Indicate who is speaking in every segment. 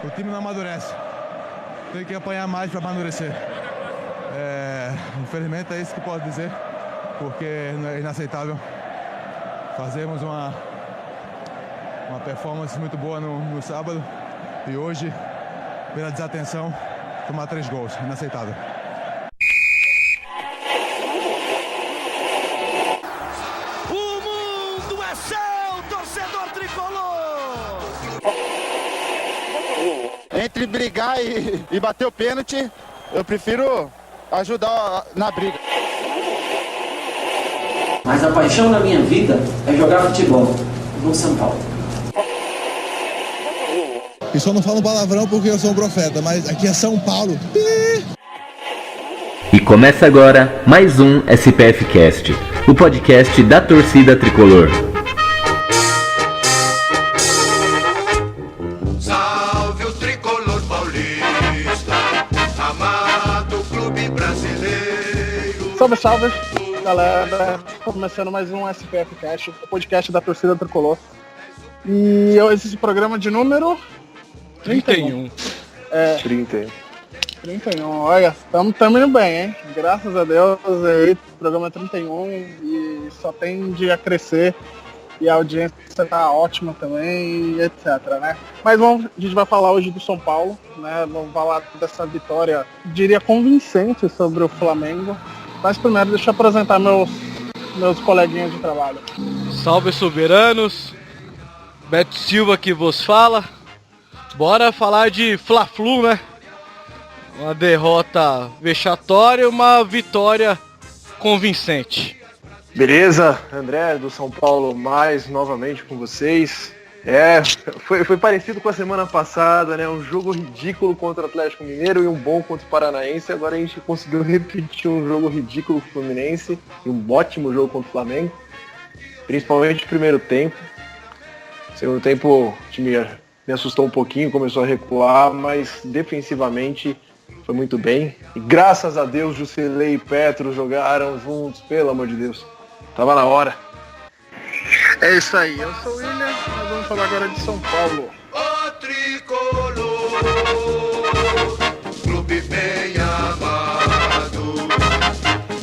Speaker 1: O time não amadurece. Tem que apanhar mais para amadurecer. Infelizmente é isso que posso dizer, porque é inaceitável. Fazemos uma performance muito boa no sábado e hoje, pela desatenção, tomar 3 gols. Inaceitável.
Speaker 2: O mundo é seu, torcedor tricolor!
Speaker 3: Entre brigar e bater o pênalti, eu prefiro ajudar na briga.
Speaker 4: Mas a paixão da minha vida é jogar futebol no São Paulo.
Speaker 1: E só não falo palavrão porque eu sou um profeta, mas aqui é São Paulo.
Speaker 5: E começa agora mais um SPF Cast, o podcast da torcida tricolor.
Speaker 2: Salve o tricolor paulista, amado clube brasileiro.
Speaker 3: Salve, salve, galera. Começando mais um SPF Cast, o podcast da torcida tricolor. E esse programa de número 31. 31, olha, estamos indo bem, hein? Graças a Deus, aí, programa 31 e só tende a crescer e a audiência tá ótima também, e etc, né? Mas a gente vai falar hoje do São Paulo, né? Vamos falar dessa vitória, diria, convincente sobre o Flamengo. Mas primeiro, deixa eu apresentar meus coleguinhas de trabalho.
Speaker 6: Salve, soberanos! Beto Silva que vos fala. Bora falar de Fla-Flu, né? Uma derrota vexatória e uma vitória convincente.
Speaker 7: Beleza, André do São Paulo mais novamente com vocês. Foi parecido com a semana passada, né? Um jogo ridículo contra o Atlético Mineiro e um bom contra o Paranaense. Agora a gente conseguiu repetir um jogo ridículo com o Fluminense e um ótimo jogo contra o Flamengo. Principalmente no primeiro tempo. Segundo tempo o time me assustou um pouquinho, começou a recuar, mas defensivamente foi muito bem. E graças a Deus, Jusilei e Petros jogaram juntos, pelo amor de Deus. Tava na hora.
Speaker 3: É isso aí, eu sou o William, nós vamos falar agora de São Paulo.
Speaker 2: O tricolor, clube bem amado,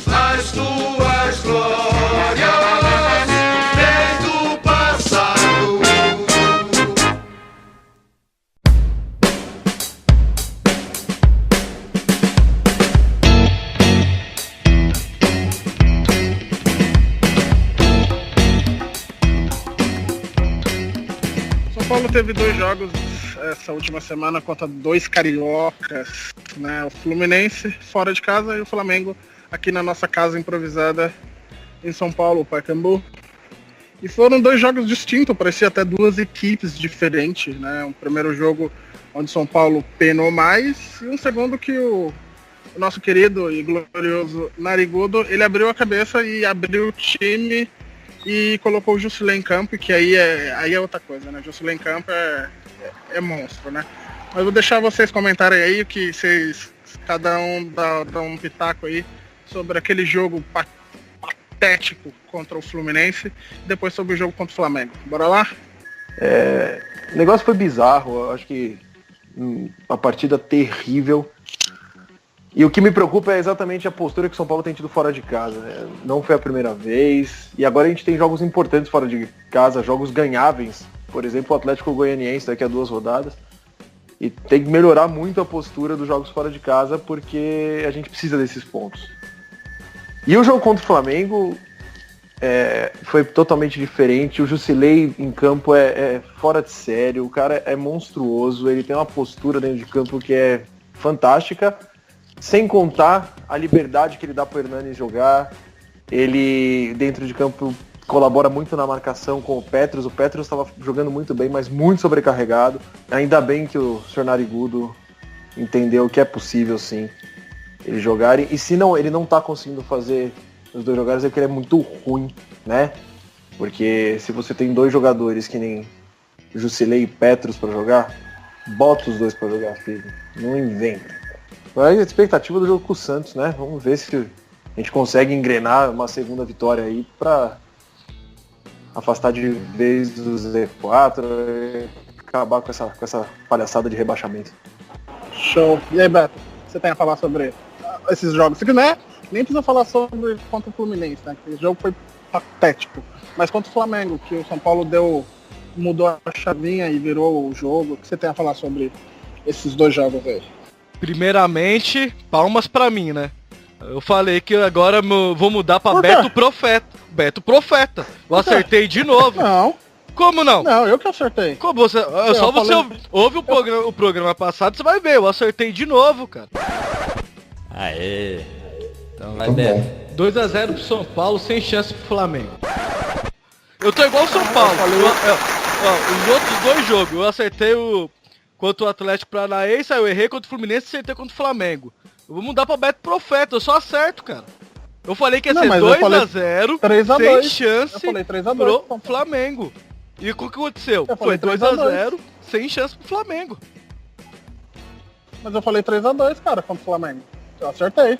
Speaker 2: as tuas glórias vem do passado.
Speaker 3: São Paulo teve 2 jogos essa última semana contra 2 cariocas, né? O Fluminense fora de casa e o Flamengo aqui na nossa casa improvisada em São Paulo, Pacaembu. E foram 2 jogos distintos, parecia até 2 equipes diferentes, né? Um primeiro jogo onde São Paulo penou mais e um segundo que o nosso querido e glorioso Narigudo, ele abriu a cabeça e abriu o time e colocou o Jusilei em campo, que aí é outra coisa, né? Jusilei em campo é monstro, né? Mas vou deixar vocês comentarem aí o que vocês, cada um dá um pitaco aí sobre aquele jogo patético contra o Fluminense e depois sobre o jogo contra o Flamengo. Bora lá?
Speaker 7: O negócio foi bizarro, eu acho que uma partida terrível. E o que me preocupa é exatamente a postura que o São Paulo tem tido fora de casa, né? Não foi a primeira vez. E agora a gente tem jogos importantes fora de casa, jogos ganháveis. Por exemplo, o Atlético Goianiense daqui a 2 rodadas. E tem que melhorar muito a postura dos jogos fora de casa, porque a gente precisa desses pontos. E o jogo contra o Flamengo foi totalmente diferente. O Jusilei em campo é fora de sério. O cara é monstruoso. Ele tem uma postura dentro de campo que é fantástica. Sem contar a liberdade que ele dá para o Hernanes jogar. Ele, dentro de campo, colabora muito na marcação com o Petros. O Petros estava jogando muito bem, mas muito sobrecarregado. Ainda bem que o Sr. Narigudo entendeu que é possível, sim, ele jogar. E se não, ele não está conseguindo fazer os 2 jogadores, é porque ele é muito ruim, né? Porque se você tem 2 jogadores que nem Jusilei e Petros para jogar, bota os 2 para jogar, filho. Não inventa. A expectativa do jogo com o Santos, né? Vamos ver se a gente consegue engrenar uma segunda vitória aí para afastar de vez do Z4. acabar com essa palhaçada de rebaixamento.
Speaker 3: Show. E aí, Beto, você tem a falar sobre esses jogos? Se quiser, nem precisa falar sobre contra o Fluminense, né? Que o jogo foi patético. Mas contra o Flamengo, que o São Paulo mudou a chavinha e virou o jogo. O que você tem a falar sobre esses dois jogos aí?
Speaker 6: Primeiramente, palmas pra mim, né? Eu falei que agora vou mudar pra Beto Profeta. Beto Profeta. Eu acertei de novo.
Speaker 3: Não.
Speaker 6: Como não?
Speaker 3: Não, eu que acertei.
Speaker 6: Como você? Só você ouve o programa passado, você vai ver. Eu acertei de novo, cara.
Speaker 8: Aê. Então vai, Beto.
Speaker 6: 2-0 pro São Paulo, sem chance pro Flamengo. Eu tô igual o São Paulo. Os outros dois jogos, eu acertei contra o Atlético Paranaense, aí eu errei contra o Fluminense e acertei contra o Flamengo. Eu vou mudar pra Beto Profeta, eu só acerto, cara. Eu falei que ia ser 2-0, sem chance pro Flamengo. E o que aconteceu? Foi 2-0, sem chance pro Flamengo.
Speaker 3: Mas eu falei 3-2, cara, contra o Flamengo. Eu acertei.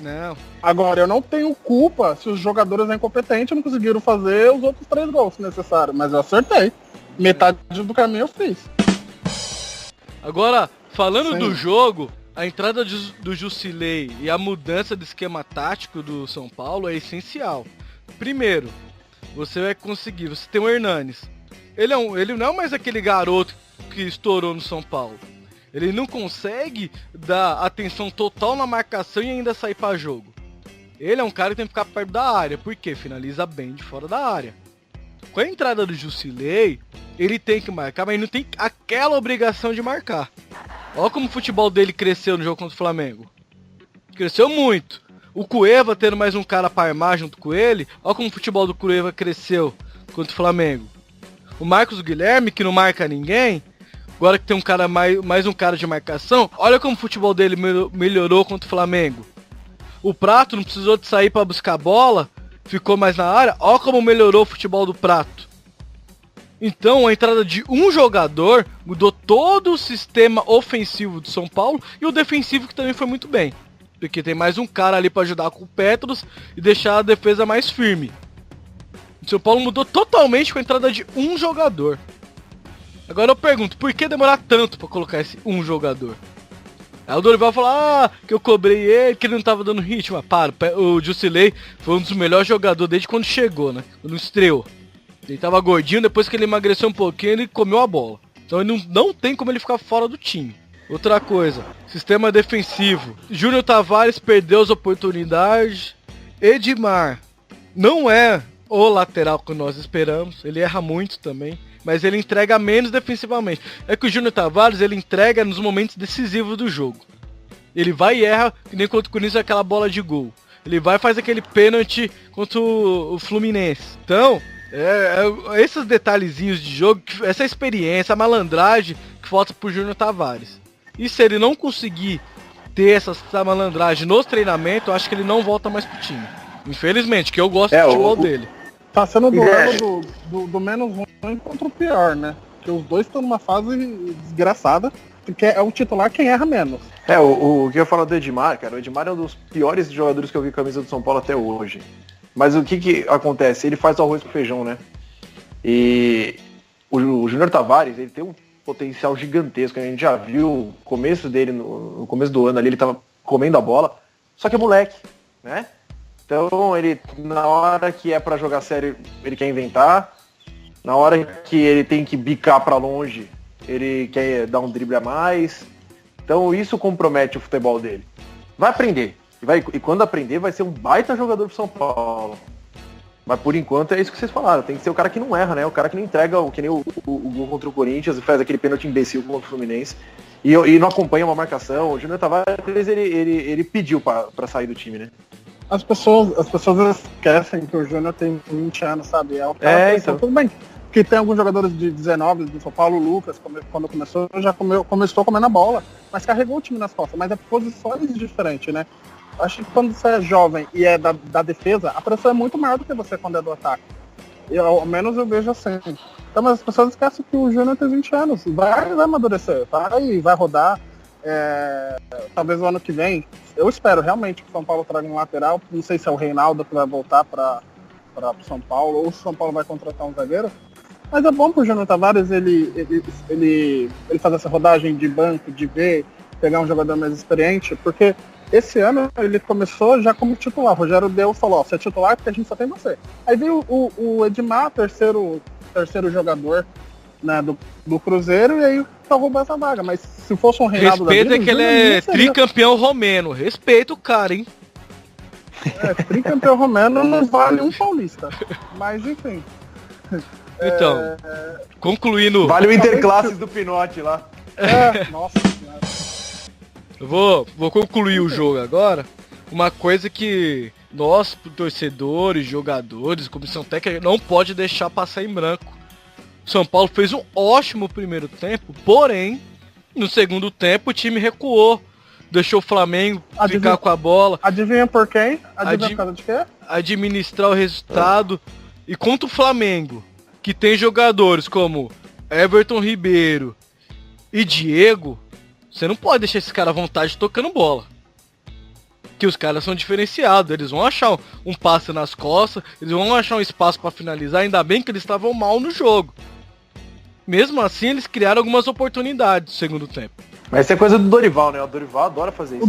Speaker 6: Não.
Speaker 3: Agora, eu não tenho culpa se os jogadores incompetentes não conseguiram fazer os outros 3 gols necessários. Mas eu acertei. Metade do caminho eu fiz.
Speaker 6: Agora, falando do jogo, a entrada do Jusilei e a mudança de esquema tático do São Paulo é essencial. Primeiro, você vai conseguir, você tem o Hernanes. Ele não é mais aquele garoto que estourou no São Paulo. Ele não consegue dar atenção total na marcação e ainda sair para jogo. Ele é um cara que tem que ficar perto da área, porque finaliza bem de fora da área. Com a entrada do Jusilei, ele tem que marcar, mas ele não tem aquela obrigação de marcar. Olha como o futebol dele cresceu no jogo contra o Flamengo. Cresceu muito. O Cueva tendo mais um cara para armar junto com ele, olha como o futebol do Cueva cresceu contra o Flamengo. O Marcos Guilherme, que não marca ninguém, agora que tem um cara mais um cara de marcação, olha como o futebol dele melhorou contra o Flamengo. O Prato não precisou de sair para buscar bola, ficou mais na área, olha como melhorou o futebol do Prato. Então a entrada de um jogador mudou todo o sistema ofensivo do São Paulo e o defensivo que também foi muito bem. Porque tem mais um cara ali para ajudar com o Petros e deixar a defesa mais firme. O São Paulo mudou totalmente com a entrada de um jogador. Agora eu pergunto, por que demorar tanto para colocar esse um jogador? Aí o Dorival fala, que eu cobrei ele, que ele não tava dando ritmo. O Jusilei foi um dos melhores jogadores desde quando chegou, né? Quando estreou. Ele tava gordinho, depois que ele emagreceu um pouquinho, ele comeu a bola. Então ele não tem como ele ficar fora do time. Outra coisa, sistema defensivo. Júnior Tavares perdeu as oportunidades. Edmar não é o lateral que nós esperamos. Ele erra muito também, mas ele entrega menos defensivamente. É que o Júnior Tavares, ele entrega nos momentos decisivos do jogo. Ele vai e erra, que nem contra o Corinthians, aquela bola de gol. Ele vai e faz aquele pênalti contra o Fluminense. Então, esses detalhezinhos de jogo, essa experiência, a malandragem que falta pro Júnior Tavares. E se ele não conseguir ter essa malandragem nos treinamentos, eu acho que ele não volta mais pro time. Infelizmente, que eu gosto do futebol dele.
Speaker 3: Tá sendo o duelo do menos ruim contra o pior, né? Porque os dois estão numa fase desgraçada. Porque é o titular quem erra menos.
Speaker 7: O que eu falo do Edmar, cara, o Edmar é um dos piores jogadores que eu vi com a camisa do São Paulo até hoje. Mas o que acontece? Ele faz o arroz com feijão, né? E o Júnior Tavares, ele tem um potencial gigantesco. A gente já viu o começo dele, no começo do ano ali, ele tava comendo a bola. Só que é moleque, né? Então, ele, na hora que é pra jogar sério, ele quer inventar. Na hora que ele tem que bicar pra longe, ele quer dar um drible a mais. Então, isso compromete o futebol dele. Vai aprender. E quando aprender, vai ser um baita jogador pro São Paulo. Mas, por enquanto, é isso que vocês falaram. Tem que ser o cara que não erra, né? O cara que não entrega, que nem o gol contra o Corinthians e faz aquele pênalti imbecil contra o Fluminense. E não acompanha uma marcação. O Júnior Tavares, ele pediu pra sair do time, né?
Speaker 3: As pessoas esquecem que o Júnior tem 20 anos, sabe? Então. Tudo bem. Porque tem alguns jogadores de 19 do São Paulo, o Lucas, quando começou, já começou comendo a bola, mas carregou o time nas costas. Mas é posições diferentes, né? Acho que quando você é jovem e é da defesa, a pressão é muito maior do que você quando é do ataque. Ao menos eu vejo assim. Então, mas as pessoas esquecem que o Júnior tem 20 anos. Vai amadurecer, vai rodar. Talvez o ano que vem, eu espero realmente que o São Paulo traga um lateral. Não sei se é o Reinaldo que vai voltar para o São Paulo, ou se o São Paulo vai contratar um zagueiro. Mas é bom pro Júnior Tavares ele fazer essa rodagem de banco, de ver, pegar um jogador mais experiente, porque esse ano ele começou já como titular. O Rogério Deu falou, ó, você é titular porque a gente só tem você. Aí veio o Edmar, terceiro jogador, né, do Cruzeiro, e aí tá roubando essa vaga. Mas se fosse um Reinaldo da
Speaker 6: Respeita
Speaker 3: vida,
Speaker 6: que ele é tricampeão romeno. Respeita o cara, hein?
Speaker 3: Tricampeão romeno não vale um paulista. Mas enfim.
Speaker 6: Então, concluindo...
Speaker 7: Vale o Interclasses do Pinote lá.
Speaker 3: Nossa senhora.
Speaker 6: Eu vou concluir o jogo agora. Uma coisa que nós, torcedores, jogadores, comissão técnica, não pode deixar passar em branco. São Paulo fez um ótimo primeiro tempo, porém, no segundo tempo o time recuou. Deixou o Flamengo ficar com a bola.
Speaker 3: Adivinha por quem? Adivinha por causa de quê?
Speaker 6: Administrar o resultado. E contra o Flamengo, que tem jogadores como Everton Ribeiro e Diego, você não pode deixar esses caras à vontade tocando bola. Que os caras são diferenciados, eles vão achar um passe nas costas, eles vão achar um espaço para finalizar, ainda bem que eles estavam mal no jogo. Mesmo assim, eles criaram algumas oportunidades no segundo tempo.
Speaker 7: Mas isso é coisa do Dorival, né? O Dorival adora fazer isso.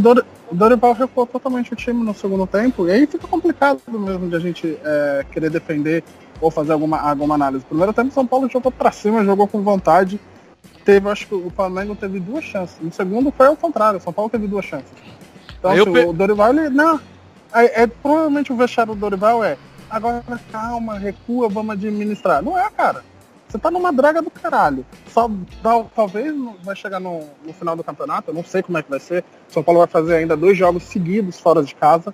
Speaker 3: O Dorival recuou totalmente o time no segundo tempo, e aí fica complicado mesmo de a gente querer defender ou fazer alguma análise. No primeiro tempo, o São Paulo jogou pra cima, jogou com vontade. Acho que o Flamengo teve 2 chances. No segundo foi ao contrário, o São Paulo teve 2 chances. Então assim, o Dorival, ele... Não, provavelmente o vexame do Dorival agora calma, recua, vamos administrar. Não é, cara. Você tá numa draga do caralho. Talvez vai chegar no final do campeonato, eu não sei como é que vai ser. O São Paulo vai fazer ainda 2 jogos seguidos fora de casa.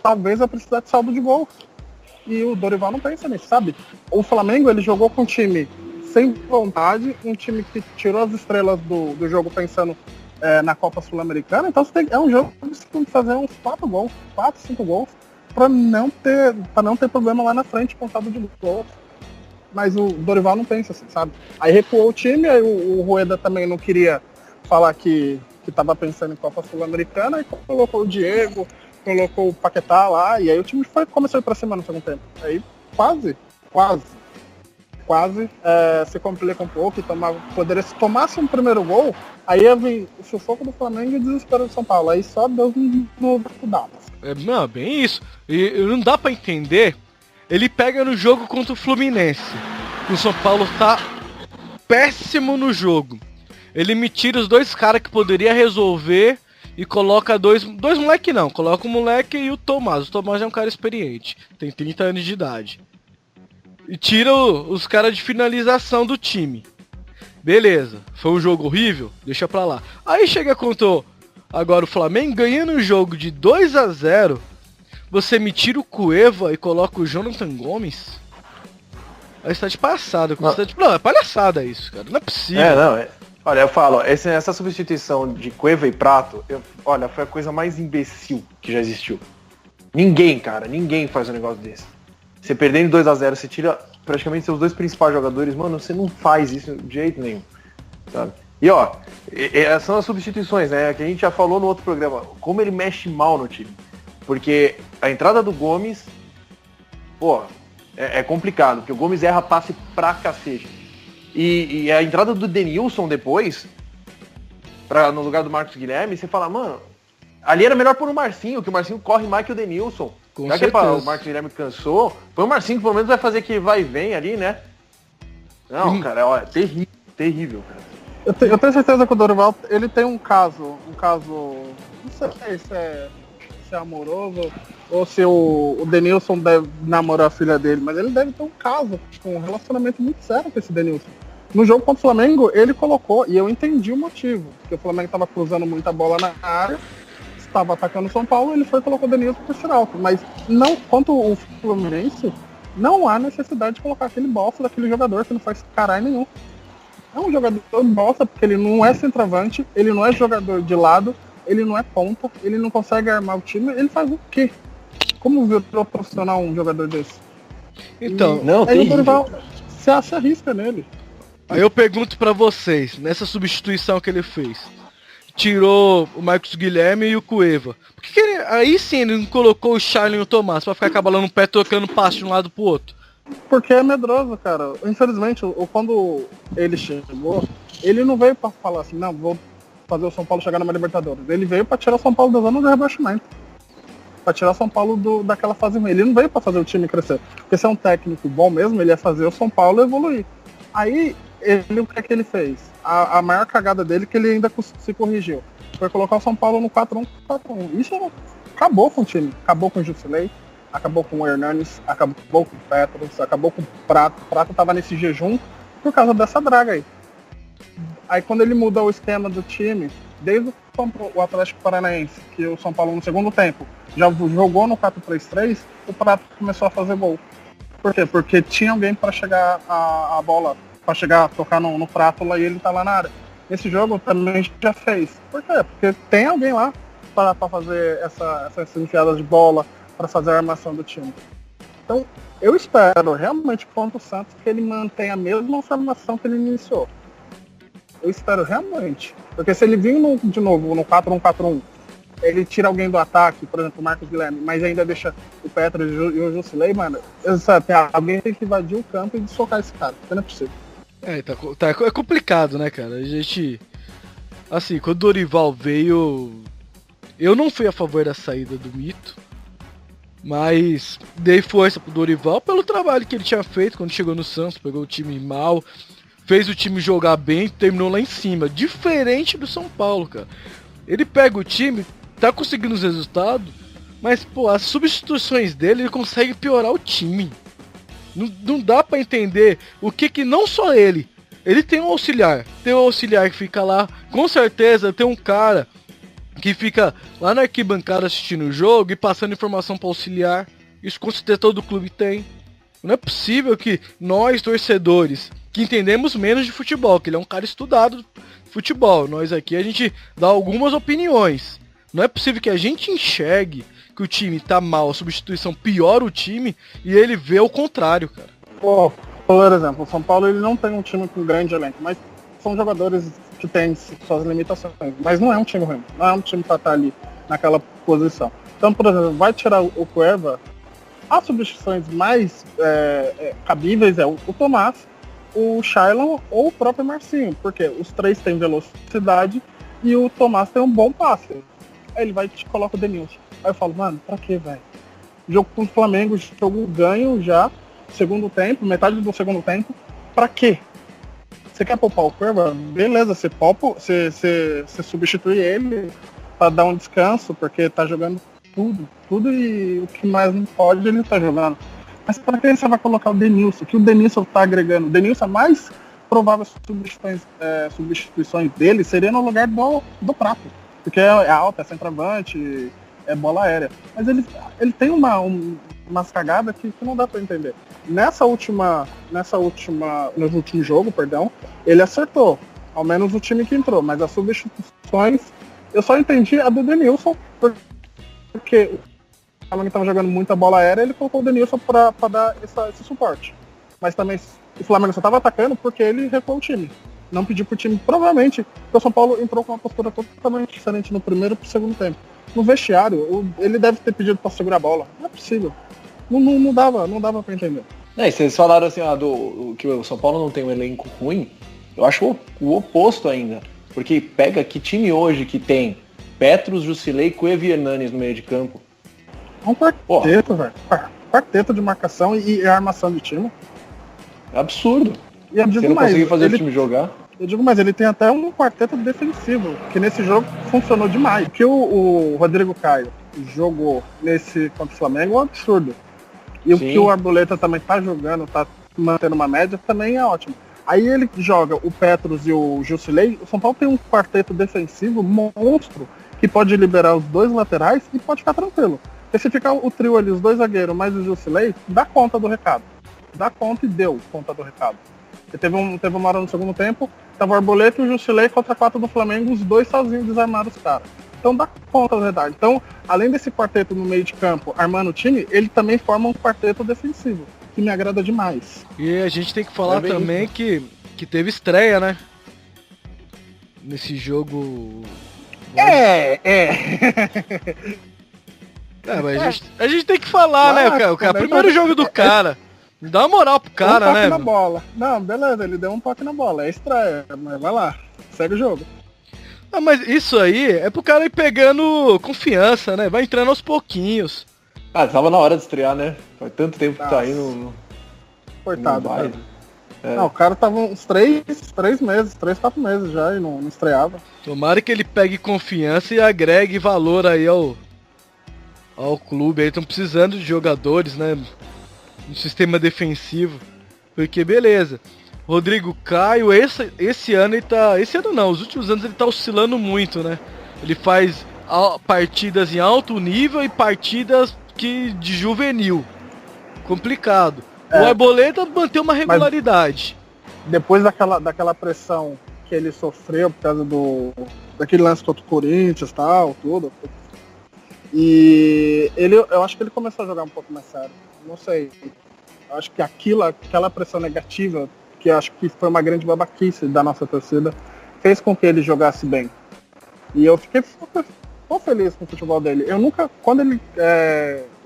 Speaker 3: Talvez vai precisar de saldo de gol. E o Dorival não pensa nisso, sabe? O Flamengo, ele jogou com um time sem vontade, um time que tirou as estrelas do jogo pensando na Copa Sul-Americana. Então é um jogo que você tem que fazer uns 4 gols, 4, 5 gols, pra não ter problema lá na frente com saldo de gols. Mas o Dorival não pensa assim, sabe? Aí recuou o time, aí o Rueda também não queria falar que tava pensando em Copa Sul-Americana, e colocou o Diego, colocou o Paquetá lá, e aí o time começou a ir pra cima no segundo tempo. Aí quase se complica um pouco e poderia, se tomasse um primeiro gol, aí ia vir o sufoco do Flamengo e o desespero do São Paulo. Aí só Deus no dá.
Speaker 6: Não, bem isso. E não dá pra entender. Ele pega no jogo contra o Fluminense. O São Paulo tá péssimo no jogo. Ele me tira os 2 caras que poderia resolver e coloca dois moleque não. Coloca o moleque e o Tomás. O Tomás é um cara experiente. Tem 30 anos de idade. E tira os caras de finalização do time. Beleza. Foi um jogo horrível? Deixa pra lá. Aí chega contra agora o Flamengo ganhando o jogo de 2-0. Você me tira o Cueva e coloca o Jonathan Gomes? Aí você tá de passada. Não, é palhaçada isso, cara. Não é possível.
Speaker 7: Olha, eu falo, essa substituição de Cueva e Prato, olha, foi a coisa mais imbecil que já existiu. Ninguém faz um negócio desse. Você perdendo 2-0, você tira praticamente seus 2 principais jogadores, mano, você não faz isso de jeito nenhum, sabe? E são as substituições, né, que a gente já falou no outro programa, como ele mexe mal no time. Porque a entrada do Gomes, é complicado, porque o Gomes erra passe pra cacete. E a entrada do Denilson depois, no lugar do Marcos Guilherme, você fala, mano, ali era melhor pôr o Marcinho, que o Marcinho corre mais que o Denilson. Já que o Marcos Guilherme cansou, põe o Marcinho que pelo menos vai fazer aquele vai e vem ali, né? Não, cara, olha, terrível, cara.
Speaker 3: Eu tenho certeza que o Dorival, ele tem um caso, não sei se é amoroso, ou se o Denilson deve namorar a filha dele, mas ele deve ter um caso, um relacionamento muito sério com esse Denilson. No jogo contra o Flamengo, ele colocou, e eu entendi o motivo, porque o Flamengo estava cruzando muita bola na área, estava atacando o São Paulo, ele foi e colocou o Denilson por tirar alto. Mas não, quanto o Fluminense, não há necessidade de colocar aquele bosta daquele jogador que não faz caralho nenhum. É um jogador bosta, porque ele não é centroavante, ele não é jogador de lado, ele não é ponta, ele não consegue armar o time, ele faz o quê? Como virou profissional um jogador desse?
Speaker 6: Então,
Speaker 3: aí o Dorival se arrisca nele.
Speaker 6: Aí eu pergunto pra vocês, nessa substituição que ele fez, tirou o Marcos Guilherme e o Cueva. Por que ele, aí sim ele não colocou o Charlie e o Tomás pra ficar cabalando o pé, trocando passe de um lado pro outro?
Speaker 3: Porque é medroso, cara. Infelizmente, quando ele chegou, ele não veio pra falar assim, não, vou fazer o São Paulo chegar numa Libertadores. Ele veio pra tirar o São Paulo da zona de rebaixamento. Pra tirar o São Paulo daquela fase ruim. Ele não veio pra fazer o time crescer. Porque se é um técnico bom mesmo, ele ia fazer o São Paulo evoluir. Aí, o que é que ele fez? A maior cagada dele, que ele ainda se corrigiu, foi colocar o São Paulo no 4-1-4-1. Isso acabou com o time. Acabou com o Jusilei, acabou com o Hernanes, acabou com o Petros, acabou com o Prato. O Prato tava nesse jejum por causa dessa draga aí. Aí quando ele muda o esquema do time, desde o Atlético Paranaense, que o São Paulo no segundo tempo já jogou no 4-3-3, o Prato começou a fazer gol. Por quê? Porque tinha alguém para chegar a bola, para chegar a tocar no Prato lá e ele tá lá na área. Esse jogo também já fez. Por quê? Porque tem alguém lá para fazer essas enfiadas de bola, para fazer a armação do time. Então, eu espero realmente contra o Santos que ele mantenha a mesma formação que ele iniciou. Eu espero realmente. Porque se ele vir de novo no 4-1-4-1, ele tira alguém do ataque, por exemplo, o Marcos Guilherme, mas ainda deixa o Petro e o Jusilei, mano, alguém tem que invadir o campo e socar esse cara. Não é possível.
Speaker 6: É complicado, né, cara? A gente... Assim, quando o Dorival veio... Eu não fui a favor da saída do Mito, mas dei força pro Dorival pelo trabalho que ele tinha feito quando chegou no Santos, pegou o time mal, fez o time jogar bem, terminou lá em cima. Diferente do São Paulo, cara. Ele pega o time, tá conseguindo os resultados, mas, pô, as substituições dele, ele consegue piorar o time. Não dá pra entender o que não só ele tem um auxiliar. Tem um auxiliar que fica lá, com certeza tem um cara que fica lá na arquibancada assistindo o jogo e passando informação para auxiliar. Isso com certeza todo clube tem. Não é possível que nós, torcedores, que entendemos menos de futebol, que ele é um cara estudado de futebol, nós aqui a gente dá algumas opiniões. Não é possível que a gente enxergue que o time tá mal, a substituição piora o time e ele vê o contrário, cara.
Speaker 3: Pô, por exemplo, o São Paulo ele não tem um time com grande elenco, mas são jogadores que têm suas limitações. Mas não é um time ruim, não é um time pra estar ali naquela posição. Então, por exemplo, vai tirar o Cueva, as substituições mais cabíveis é o Tomás, o Shailon ou o próprio Marcinho, porque os três têm velocidade e o Tomás tem um bom passe. Aí ele vai e te coloca o Denilson. Aí eu falo, mano, pra que, velho? Jogo com o Flamengo, jogo ganho já, segundo tempo, metade do segundo tempo, pra quê? Você quer poupar o Cueva? Beleza, você poupa, você substitui ele pra dar um descanso, porque tá jogando tudo e o que mais não pode ele tá jogando. Mas pra que você vai colocar o Denilson? Que o Denilson tá agregando. O Denilson, a mais provável substituições dele seria no lugar do Prato. Porque é alto, é centroavante, é bola aérea. Mas ele tem umas cagadas que não dá pra entender. No último jogo, ele acertou. Ao menos o time que entrou. Mas as substituições, eu só entendi a do Denilson, porque o Flamengo estava jogando muita bola aérea, ele colocou o Denilson para dar esse suporte. Mas também o Flamengo só estava atacando porque ele recuou o time. Não pediu pro time, provavelmente, porque o São Paulo entrou com uma postura totalmente diferente no primeiro e pro segundo tempo. No vestiário, ele deve ter pedido para segurar a bola. Não é possível. Não dava para entender.
Speaker 7: E vocês falaram assim, que o São Paulo não tem um elenco ruim. Eu acho o oposto ainda. Porque pega que time hoje que tem Petros, Jusilei, Cueva e Hernanes no meio de campo.
Speaker 3: É um quarteto, velho. Quarteto de marcação e armação de time.
Speaker 7: É absurdo.
Speaker 3: E eu digo
Speaker 7: você não
Speaker 3: mais,
Speaker 7: conseguir fazer o time jogar.
Speaker 3: Eu digo mais, ele tem até um quarteto defensivo, que nesse jogo funcionou demais. O que o Rodrigo Caio jogou nesse contra o Flamengo é um absurdo. E Sim. O que o Arboleta também tá jogando, tá mantendo uma média, também é ótimo. Aí ele joga o Petros e o Jusilei. O São Paulo tem um quarteto defensivo monstro, que pode liberar os dois laterais e pode ficar tranquilo. Porque se ficar o trio ali, os dois zagueiros mais o Jusilei, dá conta do recado. Dá conta e deu conta do recado. E teve uma hora no segundo tempo, tava o Arboleta e o Jusilei contra 4 do Flamengo, os dois sozinhos desarmaram os caras. Então dá conta da verdade. Então, além desse quarteto no meio de campo armando o time, ele também forma um quarteto defensivo, que me agrada demais.
Speaker 6: E a gente tem que falar também que teve estreia, né? Nesse jogo... mas a gente tem que falar, né, cara? O primeiro jogo do cara. Dá uma moral pro cara,
Speaker 3: um toque
Speaker 6: né?
Speaker 3: na
Speaker 6: mano?
Speaker 3: bola. Não, beleza, ele deu um toque na bola. É estranho, mas vai lá. Segue o jogo.
Speaker 6: Ah, mas isso aí é pro cara ir pegando confiança, né? Vai entrando aos pouquinos.
Speaker 7: Ah, tava na hora de estrear, né? Faz tanto tempo que tá
Speaker 3: Nossa.
Speaker 7: aí no...
Speaker 3: Coitado,
Speaker 7: Não vai.
Speaker 3: cara.
Speaker 7: É.
Speaker 3: Não, o cara tava uns 3 meses, 4 meses já e não estreava.
Speaker 6: Tomara que ele pegue confiança e agregue valor aí ao clube. Aí estão precisando de jogadores, né? No sistema defensivo. Porque beleza. Rodrigo Caio, esse ano ele tá. Esse ano não, os últimos anos ele tá oscilando muito, né? Ele faz partidas em alto nível e partidas de juvenil. Complicado. O Arboleda mantém uma regularidade.
Speaker 3: Depois daquela pressão que ele sofreu por causa daquele lance contra o Corinthians e tal, tudo. E eu acho que ele começou a jogar um pouco mais sério. Não sei. Eu acho que aquela pressão negativa, que eu acho que foi uma grande babaquice da nossa torcida, fez com que ele jogasse bem. E eu fiquei feliz com o futebol dele. Eu nunca, quando ele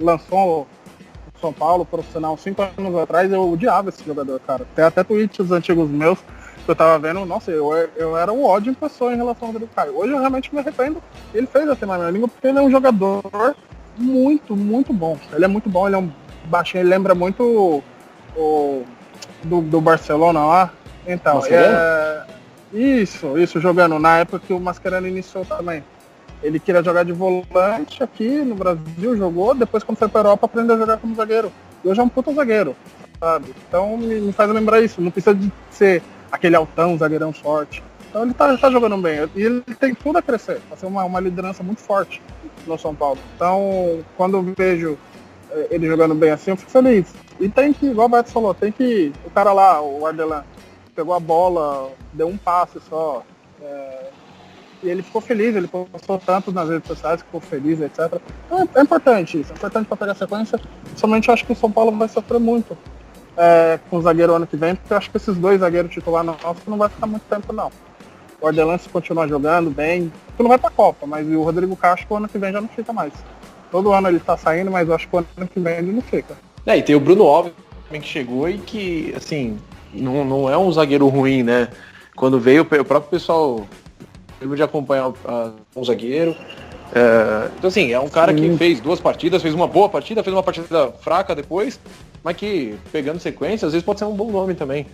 Speaker 3: lançou o São Paulo profissional 5 anos atrás, eu odiava esse jogador, cara. Tem até tweets antigos meus que eu tava vendo, nossa, eu era o ódio em pessoa em relação ao Rodrigo Caio. Hoje eu realmente me arrependo. Ele fez assim na minha língua, porque ele é um jogador muito, muito bom. Ele é muito bom, ele é um baixinho, ele lembra muito do Barcelona lá. Então, isso, jogando na época que o Mascherano iniciou também. Ele queria jogar de volante aqui no Brasil, jogou, depois quando foi pra Europa aprendeu a jogar como zagueiro. E hoje é um puta zagueiro, sabe? Então me faz lembrar isso, não precisa de ser aquele altão, zagueirão forte. Então ele tá jogando bem, e ele tem tudo a crescer, vai ser uma liderança muito forte no São Paulo. Então, quando eu vejo ele jogando bem assim, eu fico feliz. E tem que, igual o Beto falou, tem que, o cara lá, o Ardelan, pegou a bola, deu um passe só, e ele ficou feliz, ele postou tanto nas redes sociais, ficou feliz, etc. Então é importante isso, é importante para pegar sequência. Somente eu acho que o São Paulo vai sofrer muito com o zagueiro ano que vem, porque eu acho que esses 2 zagueiros titulares nossos não vai ficar muito tempo não. O Ardelan, se continuar jogando bem, porque não vai pra Copa, mas o Rodrigo Caio, acho que o ano que vem já não fica mais. Todo ano ele tá saindo, mas eu acho que o ano que vem ele não fica.
Speaker 7: E tem o Bruno Alves também que chegou e que, assim, não é um zagueiro ruim, né? Quando veio, o próprio pessoal de acompanhar um zagueiro. Então, assim, é um cara que fez 2 partidas, fez uma boa partida, fez uma partida fraca depois, mas que, pegando sequência, às vezes pode ser um bom nome também.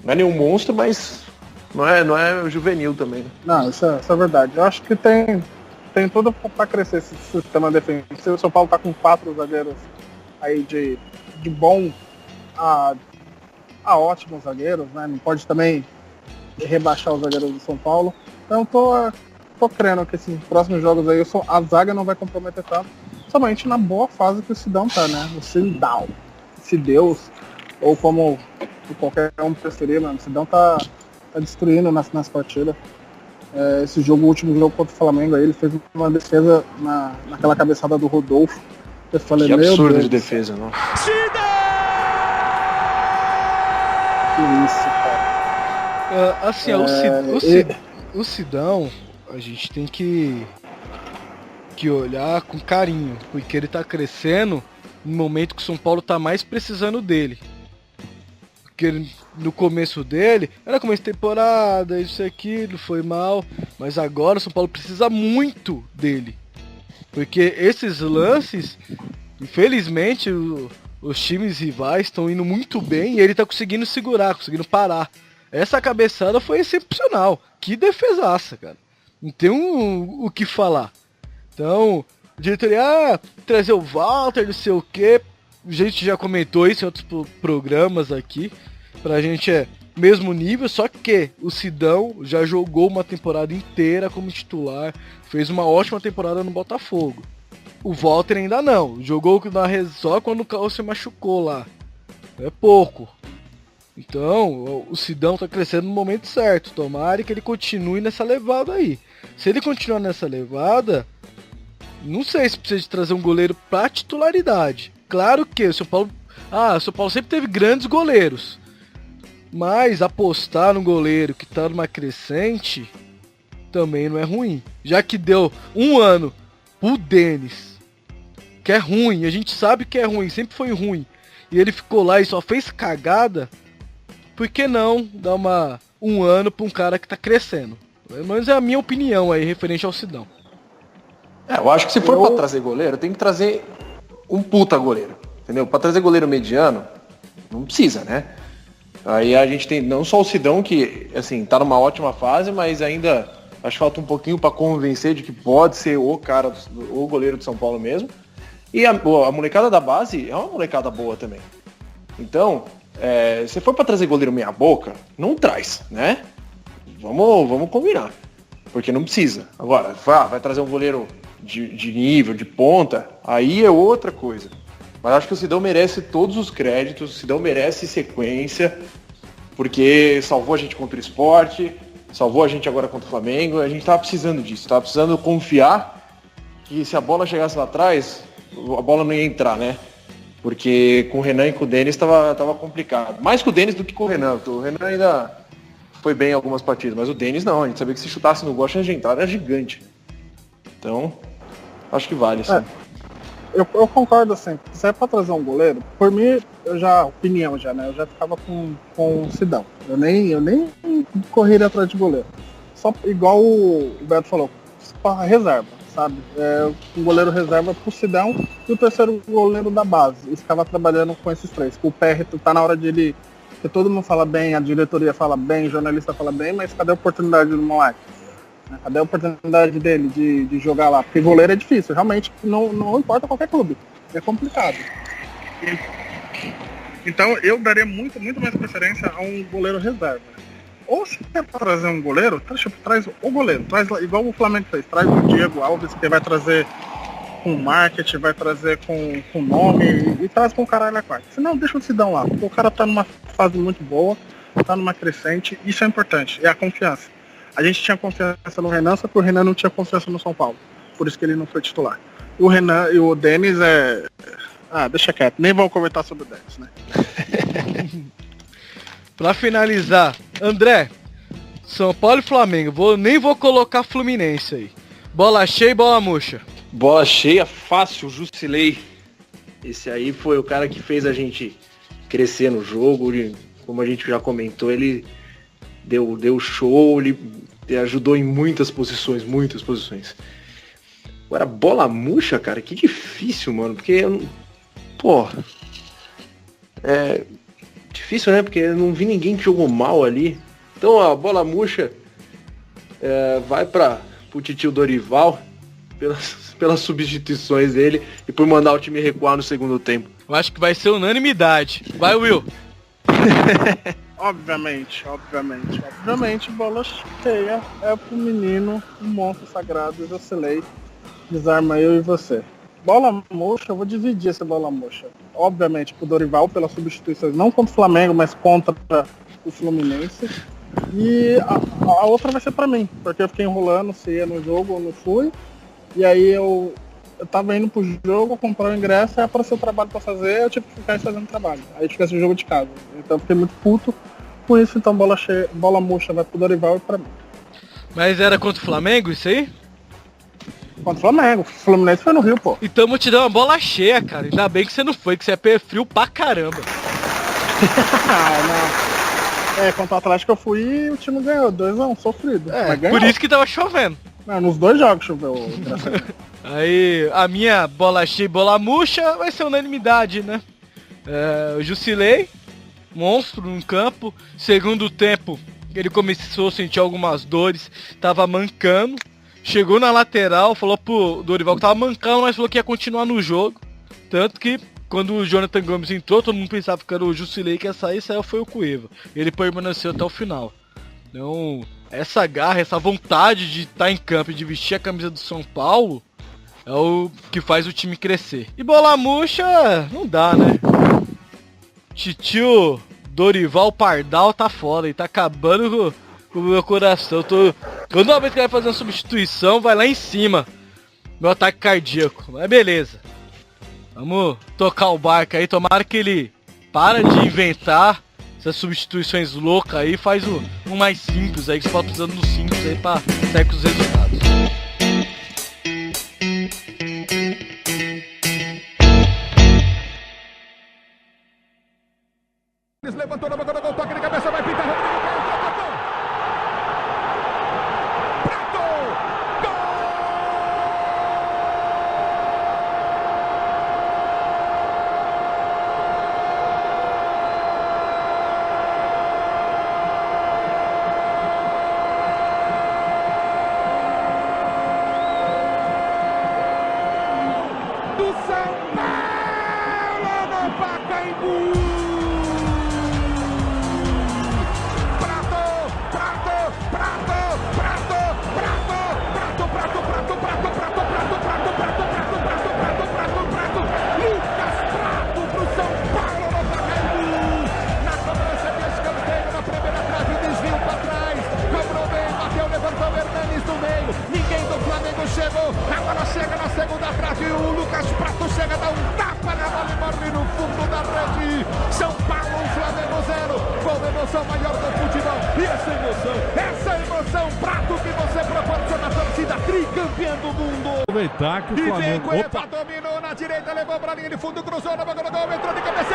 Speaker 7: Não é nenhum monstro, mas não é juvenil também. Né?
Speaker 3: Não, isso é verdade. Eu acho que tem tudo para crescer esse sistema defensivo. O São Paulo tá com 4 zagueiros aí de bom a ótimos zagueiros, né? Não pode também rebaixar os zagueiros do São Paulo. Então tô crendo que esses próximos jogos aí a zaga não vai comprometer tanto, somente na boa fase que o Sidão tá, né? O Sidão, se Deus, ou como qualquer um preferir, mano, o Sidão tá destruindo nas partidas. Esse último jogo contra o Flamengo aí, ele fez uma defesa naquela cabeçada do Rodolfo. Eu falei,
Speaker 7: que absurdo
Speaker 3: Deus
Speaker 7: de defesa, não?
Speaker 3: Que isso, cara.
Speaker 6: Assim, o Sidão, a gente tem que olhar com carinho, porque ele tá crescendo no momento que o São Paulo tá mais precisando dele. Porque no começo dele, era começo de temporada, isso e aquilo, foi mal, mas agora o São Paulo precisa muito dele. Porque esses lances, infelizmente, os times rivais estão indo muito bem e ele tá conseguindo segurar, conseguindo parar. Essa cabeçada foi excepcional. Que defesaça, cara. Não tem o que falar. Então, diretoria, trazer o Walter, não sei o quê. A gente já comentou isso em outros programas aqui. Pra gente é mesmo nível, só que o Sidão já jogou uma temporada inteira como titular. Fez uma ótima temporada no Botafogo. O Walter ainda não. Jogou só quando o Carlos se machucou lá. É pouco. Então, o Sidão tá crescendo no momento certo. Tomara que ele continue nessa levada aí. Se ele continuar nessa levada, não sei se precisa de trazer um goleiro pra titularidade. Claro que o São Paulo sempre teve grandes goleiros. Mas apostar no goleiro que tá numa crescente também não é ruim. Já que deu um ano pro Denis, que é ruim, a gente sabe que é ruim, sempre foi ruim. e ele ficou lá e só fez cagada, por que não dar um ano pra um cara que tá crescendo? Pelo menos é a minha opinião aí, referente ao Sidão.
Speaker 7: Eu acho que se for pra trazer goleiro, tem que trazer um puta goleiro, entendeu? Pra trazer goleiro mediano, não precisa, né? Aí a gente tem não só o Sidão, que, assim, tá numa ótima fase, mas ainda acho que falta um pouquinho pra convencer de que pode ser o cara, o goleiro de São Paulo mesmo. E a molecada da base é uma molecada boa também. Então, se for pra trazer goleiro meia boca, não traz, né? Vamos combinar. Porque não precisa. Agora, vai trazer um goleiro de nível, de ponta, aí é outra coisa. Mas acho que o Sidão merece todos os créditos, o Sidão merece sequência, porque salvou a gente contra o Sport, salvou a gente agora contra o Flamengo, a gente tava precisando disso, tava precisando confiar que se a bola chegasse lá atrás, a bola não ia entrar, né? Porque com o Renan e com o Denis tava complicado. Mais com o Denis do que com o Renan. O Renan ainda foi bem em algumas partidas, mas o Denis não, a gente sabia que se chutasse no gol, a chance de entrar era gigante. Então, acho que vale, sim.
Speaker 3: Eu concordo assim, se é pra trazer um goleiro, por mim, opinião né? Eu já ficava com o Sidão. Eu nem correria atrás de goleiro. Só igual o Beto falou, para reserva, sabe? Um goleiro reserva pro Sidão e o terceiro goleiro da base. E ficava trabalhando com esses três. O PR tá na hora de ele. Que todo mundo fala bem, a diretoria fala bem, o jornalista fala bem, mas cadê a oportunidade do moleque? Cadê a oportunidade dele de jogar lá? Porque goleiro é difícil, realmente não importa qualquer clube. É complicado. Então eu daria muito mais preferência a um goleiro reserva. Ou se quer trazer um goleiro, traz o goleiro. Traz igual o Flamengo fez. Traz o Diego Alves, que vai trazer com marketing, vai trazer com nome e traz com o caralho a quarta. Senão deixa o Sidão lá. O cara tá numa fase muito boa, tá numa crescente. Isso é importante, é a confiança. A gente tinha confiança no Renan, só que o Renan não tinha confiança no São Paulo. Por isso que ele não foi titular. O Renan e o Denis deixa quieto. Nem vamos comentar sobre o Denis, né?
Speaker 6: Pra finalizar, André, São Paulo e Flamengo. Nem vou colocar Fluminense aí. Bola cheia e bola murcha.
Speaker 7: Bola cheia, fácil, Jusilei. Esse aí foi o cara que fez a gente crescer no jogo. Como a gente já comentou, ele deu show, ele ajudou em muitas posições. Agora, bola murcha, cara, que difícil, mano, porque, é difícil, né, porque eu não vi ninguém que jogou mal ali. Então, a bola murcha vai pro titio Dorival, pelas substituições dele e por mandar o time recuar no segundo tempo.
Speaker 6: Eu acho que vai ser unanimidade. Vai, Will.
Speaker 3: Obviamente, bola cheia é pro menino, um monstro sagrado, Jusilei, desarma eu e você. Bola murcha, eu vou dividir essa bola murcha. Obviamente pro Dorival, pelas substituições, não contra o Flamengo, mas contra o Fluminense. E a outra vai ser pra mim, porque eu fiquei enrolando se ia no jogo ou não fui. E aí eu tava indo pro jogo, comprar o ingresso, aí apareceu o trabalho pra fazer, eu tive que ficar fazendo trabalho. Aí fica esse jogo de casa. Então eu fiquei muito puto com isso, então bola murcha vai pro Dorival e pra mim.
Speaker 6: Mas era contra o Flamengo isso aí?
Speaker 3: Contra o Flamengo. O Fluminense foi no Rio, pô.
Speaker 6: Então vou te dar uma bola cheia, cara. Ainda bem que você não foi, que você é pé frio pra caramba.
Speaker 3: Não. Contra o Atlético eu fui e o time ganhou, 2-1, sofrido.
Speaker 6: Por isso que tava chovendo.
Speaker 3: Não, nos dois jogos choveu.
Speaker 6: Aí, a minha bola cheia e bola murcha vai ser unanimidade, né? O Jusilei, monstro no campo. Segundo tempo, ele começou a sentir algumas dores, tava mancando. Chegou na lateral, falou pro Dorival que tava mancando, mas falou que ia continuar no jogo. Tanto que, quando o Jonathan Gomes entrou, todo mundo pensava que era o Jusilei que ia sair, saiu foi o Cueva. Ele permaneceu até o final. Então, essa garra, essa vontade de estar em campo e de vestir a camisa do São Paulo é o que faz o time crescer. E bola murcha, não dá, né? Titio Dorival Pardal tá fora e tá acabando com o meu coração. Toda vez que vai fazer uma substituição, vai lá em cima. Meu ataque cardíaco. Mas beleza. Vamos tocar o barco aí. Tomara que ele para de inventar essas substituições loucas aí. Faz um mais simples aí, que você pode precisando do simples aí pra sair com os resultados.
Speaker 9: Aproveitar que o
Speaker 10: E vem
Speaker 9: Flamengo...
Speaker 10: Cueva, dominou na direita, levou pra linha de fundo, cruzou na boca do gol, entrou de cabeça.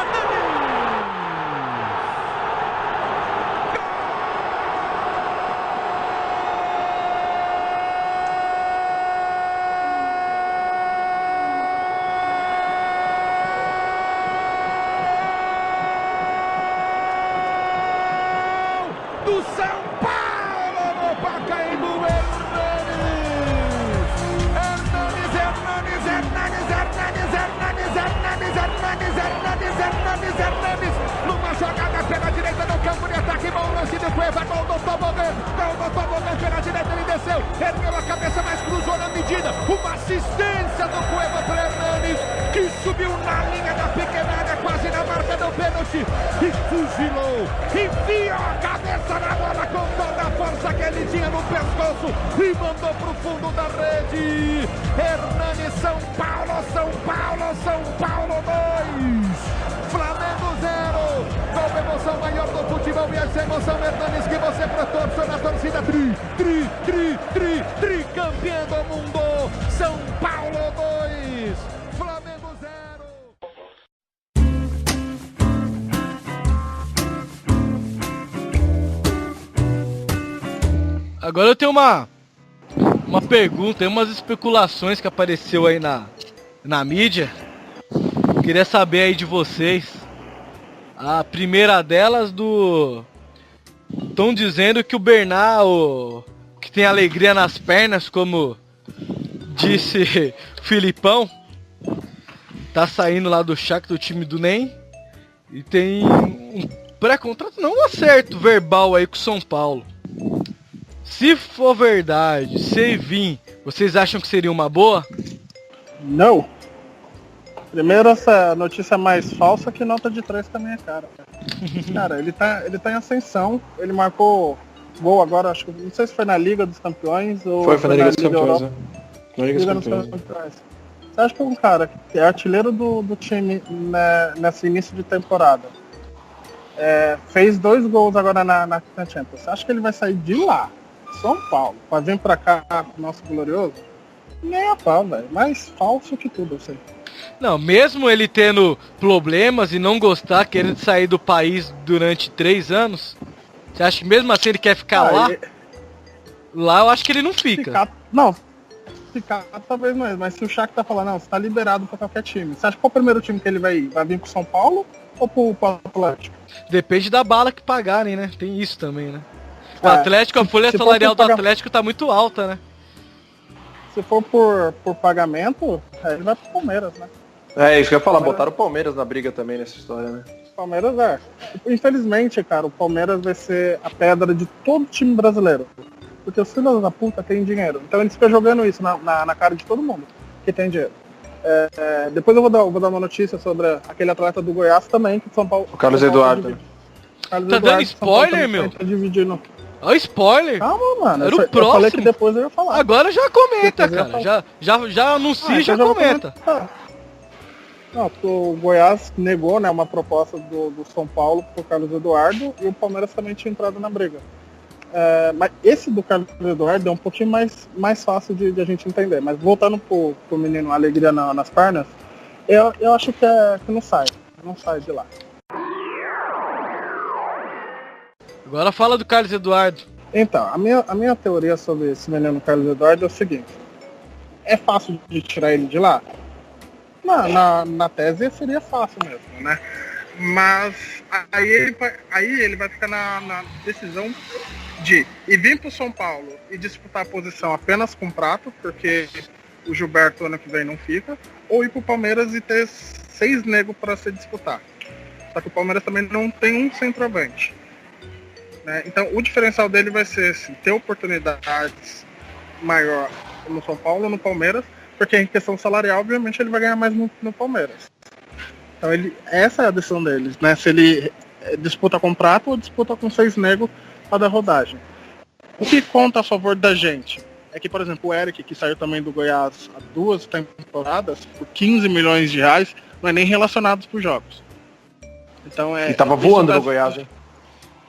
Speaker 10: Do São Paulo no Pacaembu, Hernanes, numa jogada pela direita no campo de ataque, bom lance do Cueva, gol do Tobogã pela direita, ele desceu, ergueu a cabeça, mas cruzou na medida, uma assistência do Cueva para Hernanes, que subiu na linha da pequena área, quase na marca do pênalti, e fuzilou, enfiou a cabeça na bola com toda a força que ele tinha no pescoço, e mandou pro fundo da rede. Hernanes, São Paulo 2, Flamengo 0, com a emoção maior do futebol e essa emoção, Hernanes, que você protorceu na torcida, campeão do mundo, São Paulo 2, Flamengo 0.
Speaker 6: Agora eu tenho uma pergunta, tem umas especulações que apareceu aí na mídia. Queria saber aí de vocês. A primeira delas estão dizendo que o Bernal, que tem alegria nas pernas, como disse Filipão, tá saindo lá do Shakhtar, do time do NEM, e tem um pré-contrato, não um acerto verbal aí com o São Paulo. Se for verdade, se vir, vocês acham que seria uma boa?
Speaker 3: Não. Primeiro, essa notícia mais falsa que nota de 3 com a minha cara. Cara, ele tá em ascensão, ele marcou gol agora, acho que não sei se foi na Liga dos Campeões ou
Speaker 7: Foi na Liga dos Campeões, né?
Speaker 3: Na Liga dos Campeões. Você acha que um cara que é artilheiro do time nesse início de temporada, fez 2 gols agora na Champions, você acha que ele vai sair de lá, São Paulo, pra vir pra cá com o nosso glorioso? Nem a pau, velho. Mais falso que tudo, eu sei.
Speaker 6: Não, mesmo ele tendo problemas e não gostar, querendo sair do país durante 3 anos, você acha que mesmo assim ele quer ficar lá? Lá eu acho que ele não fica.
Speaker 3: Ficar talvez não é, mas se o Shakhtar tá falando, não, você tá liberado pra qualquer time. Você acha que qual é o primeiro time que ele vai ir? Vai vir pro São Paulo ou pro Atlético?
Speaker 6: Depende da bala que pagarem, né? Tem isso também, né? O Atlético, a folha salarial do Atlético tá muito alta, né?
Speaker 3: Se for por pagamento, ele vai pro Palmeiras, né?
Speaker 7: É, isso que eu ia falar, botaram o Palmeiras na briga também nessa história, né?
Speaker 3: Palmeiras Infelizmente, cara, o Palmeiras vai ser a pedra de todo time brasileiro. Porque os filhos da puta têm dinheiro. Então eles ficam jogando isso na cara de todo mundo que tem dinheiro. Depois eu vou dar uma notícia sobre aquele atleta do Goiás também, que o São Paulo...
Speaker 7: O Carlos Eduardo.
Speaker 6: Tá dando spoiler, meu? Olha o spoiler.
Speaker 3: Calma, mano.
Speaker 6: Era o próximo.
Speaker 3: Eu falei que depois eu ia falar.
Speaker 6: Agora já comenta, cara. Já anuncia e já comenta.
Speaker 3: Não, o Goiás negou, né, uma proposta do São Paulo pro Carlos Eduardo e o Palmeiras também tinha entrado na briga. Mas esse do Carlos Eduardo é um pouquinho mais fácil de a gente entender. Mas voltando pro menino Alegria nas pernas, eu acho que não sai. Não sai de lá.
Speaker 6: Agora fala do Carlos Eduardo.
Speaker 3: Então, a minha teoria sobre esse menino Carlos Eduardo é o seguinte. É fácil de tirar ele de lá? Na tese seria fácil mesmo, né? Mas aí ele vai ficar na decisão de ir vir pro São Paulo e disputar a posição apenas com o Prato, porque o Gilberto ano que vem não fica, ou ir pro Palmeiras e ter 6 negros para se disputar. Só que o Palmeiras também não tem um centroavante. Né? Então o diferencial dele vai ser assim, ter oportunidades maior no São Paulo ou no Palmeiras, porque em questão salarial, obviamente, ele vai ganhar mais no Palmeiras. Então essa é a decisão deles, né? Se ele disputa com Prato ou disputa com 6 negros para dar rodagem. O que conta a favor da gente é que, por exemplo, o Eric, que saiu também do Goiás há 2 temporadas, por 15 milhões de reais, não é nem relacionado para os jogos. Então,
Speaker 7: e tava voando no Goiás, hein?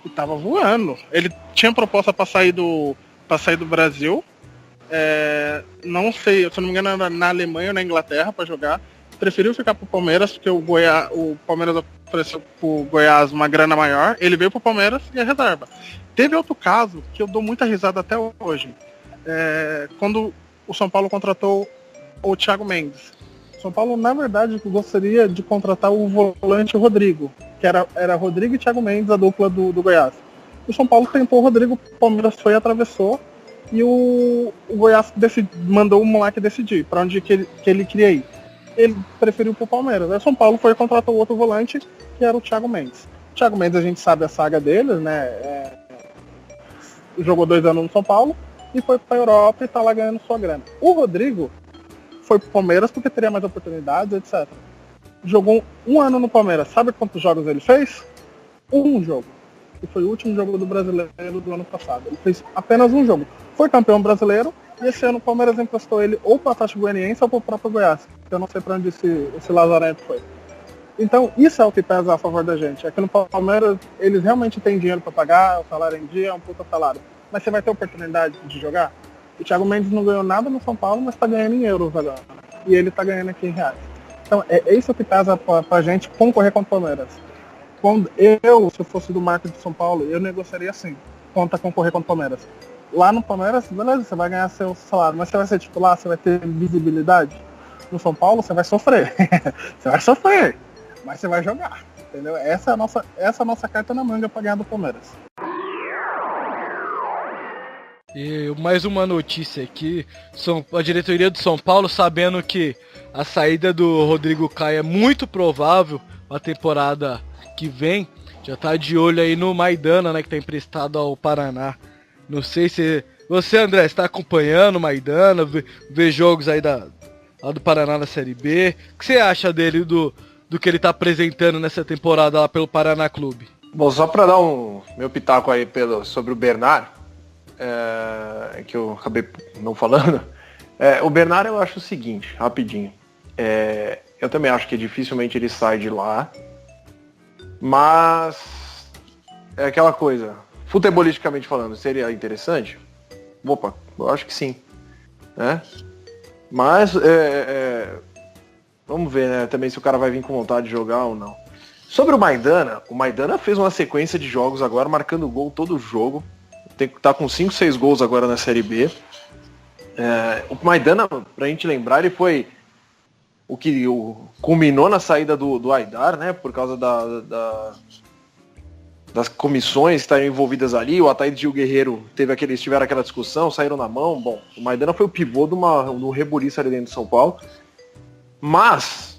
Speaker 3: E tava voando. Ele tinha proposta para sair do Brasil, não sei, se eu não me engano era na Alemanha ou na Inglaterra para jogar, preferiu ficar pro Palmeiras, porque o Palmeiras ofereceu pro Goiás uma grana maior, ele veio pro Palmeiras e é reserva. Teve outro caso que eu dou muita risada até hoje, quando o São Paulo contratou o Thiago Mendes. O São Paulo, na verdade, gostaria de contratar o volante Rodrigo, que era Rodrigo e Thiago Mendes, a dupla do Goiás. O São Paulo tentou o Rodrigo, o Palmeiras foi e atravessou, e o Goiás mandou o moleque decidir para onde que ele queria ir. Ele preferiu pro Palmeiras. Aí o São Paulo foi e contratou o outro volante, que era o Thiago Mendes. O Thiago Mendes, a gente sabe a saga dele, né? Jogou 2 anos no São Paulo e foi pra Europa e tá lá ganhando sua grana. O Rodrigo foi pro Palmeiras porque teria mais oportunidades, etc. Jogou 1 ano no Palmeiras. Sabe quantos jogos ele fez? 1 jogo. E foi o último jogo do Brasileiro do ano passado. Ele fez apenas 1 jogo. Foi campeão brasileiro e esse ano o Palmeiras emprestou ele ou para o Atlético Goianiense ou para o próprio Goiás. Eu não sei para onde esse Lazarento foi. Então isso é o que pesa a favor da gente. Aqui no Palmeiras eles realmente têm dinheiro para pagar, o salário em dia é um puta salário. Mas você vai ter oportunidade de jogar? O Thiago Mendes não ganhou nada no São Paulo, mas está ganhando em euros agora. E ele está ganhando aqui em reais. Então é isso que pesa para a gente concorrer com o Palmeiras. Quando se eu fosse do marketing de São Paulo, eu negociaria assim, contra concorrer com o Palmeiras. Lá no Palmeiras, beleza, você vai ganhar seu salário, mas você vai ser titular, você vai ter visibilidade. No São Paulo, você vai sofrer. Você vai sofrer, mas você vai jogar, entendeu? Essa é a nossa carta na manga para ganhar do Palmeiras.
Speaker 6: E mais uma notícia aqui, a diretoria do São Paulo, sabendo que a saída do Rodrigo Caio é muito provável na temporada que vem, já tá de olho aí no Maidana, né, que tá emprestado ao Paraná. Não sei se você, André, está acompanhando o Maidana, vê jogos aí lá do Paraná na Série B. O que você acha dele, do que ele tá apresentando nessa temporada lá pelo Paraná Clube?
Speaker 7: Bom, só para dar meu pitaco aí sobre o Bernard, que eu acabei não falando. O Bernard, eu acho o seguinte, rapidinho. Eu também acho que dificilmente ele sai de lá, mas é aquela coisa, futebolisticamente falando, seria interessante? Opa, eu acho que sim, né? Mas vamos ver, né, também se o cara vai vir com vontade de jogar ou não. Sobre o Maidana fez uma sequência de jogos agora, marcando gol todo jogo. Tá com 5, 6 gols agora na Série B. O Maidana, pra gente lembrar, ele foi o que culminou na saída do Aidar, né? Por causa das comissões que estarem envolvidas ali. O Ataíde e o Guerreiro tiveram aquela discussão, saíram na mão. Bom, o Maidana foi o pivô do rebuliço ali dentro de São Paulo. Mas,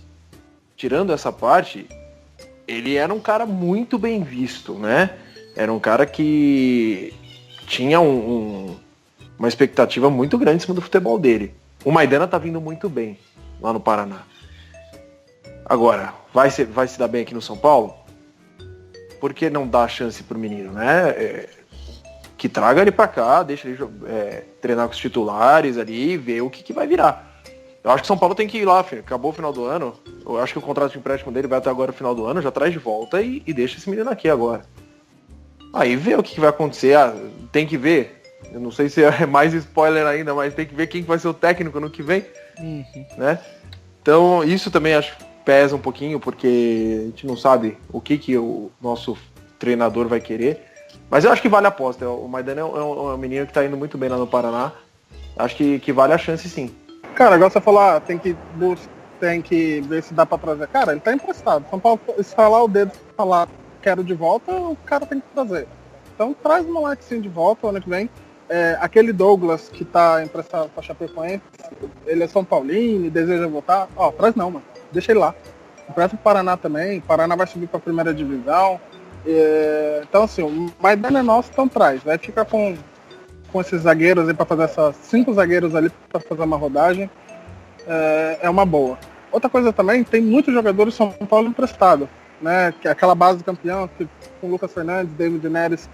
Speaker 7: tirando essa parte, ele era um cara muito bem visto, né? Era um cara que tinha uma expectativa muito grande em cima do futebol dele. O Maidana tá vindo muito bem lá no Paraná. Agora, vai se dar bem aqui no São Paulo? Por que não dá chance pro menino, né? Que traga ele pra cá, deixa ele treinar com os titulares ali e ver o que vai virar. Eu acho que São Paulo tem que ir lá, filho. Acabou o final do ano. Eu acho que o contrato de empréstimo dele vai até agora o final do ano, já traz de volta e deixa esse menino aqui agora. Aí vê o que vai acontecer. Tem que ver. Eu não sei se é mais spoiler ainda, mas tem que ver quem vai ser o técnico no que vem. Uhum. Né? Então isso também acho que pesa um pouquinho, porque a gente não sabe o que o nosso treinador vai querer. Mas eu acho que vale a aposta. O Maidana é um menino que tá indo muito bem lá no Paraná. Acho que vale a chance sim.
Speaker 3: Cara, agora você falou, tem que ver se dá pra trazer. Cara, ele tá emprestado. São Paulo, se falar o dedo, falar quero de volta, o cara tem que trazer. Então traz o moleque sim de volta o ano que vem. Aquele Douglas que tá emprestado pra Chapecoense, ele é São Paulino e deseja voltar. Traz não, mano. Deixa ele lá. Empresta pro Paraná também. O Paraná vai subir pra primeira divisão. Então assim, o Maidana é nosso, então traz. Vai ficar com esses zagueiros aí pra fazer 5 zagueiros ali pra fazer uma rodagem. É uma boa. Outra coisa também, tem muitos jogadores de São Paulo emprestados, né? Que é aquela base do campeão, com Lucas Fernandes, David Neres,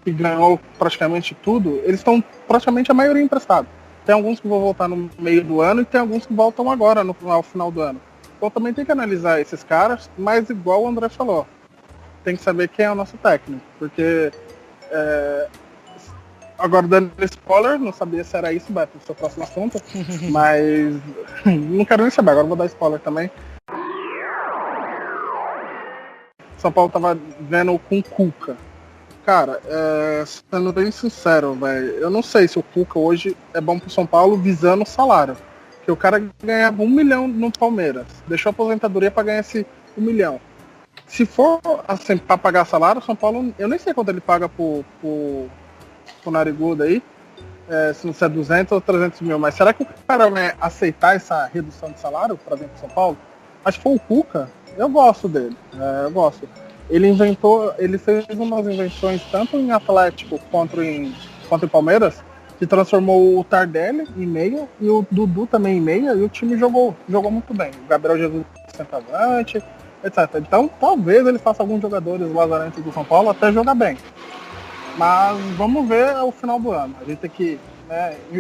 Speaker 3: que ganhou praticamente tudo, eles estão praticamente a maioria emprestados. Tem alguns que vão voltar no meio do ano e tem alguns que voltam agora, ao final do ano. Então também tem que analisar esses caras, mas igual o André falou, tem que saber quem é o nosso técnico, porque agora dando spoiler, não sabia se era isso, Beto, o seu próximo assunto, mas não quero nem saber, agora vou dar spoiler também. São Paulo tava vendo com o Cuca. Cara, sendo bem sincero, velho, eu não sei se o Cuca hoje é bom pro São Paulo visando o salário. Porque o cara ganhava 1 milhão no Palmeiras, deixou a aposentadoria pra ganhar esse 1 milhão. Se for assim, pra pagar salário, o São Paulo, eu nem sei quanto ele paga pro Narigudo aí, se não é 200 ou 300 mil, mas será que o cara vai aceitar essa redução de salário pra dentro do São Paulo? Mas se for o Cuca, eu gosto dele, eu gosto. Ele fez umas invenções tanto em Atlético quanto em Palmeiras, que transformou o Tardelli em meia e o Dudu também em meia, e o time jogou muito bem. O Gabriel Jesus centroavante, etc. Então talvez ele faça alguns jogadores lazarentos do São Paulo até jogar bem. Mas vamos ver ao final do ano. A gente tem que,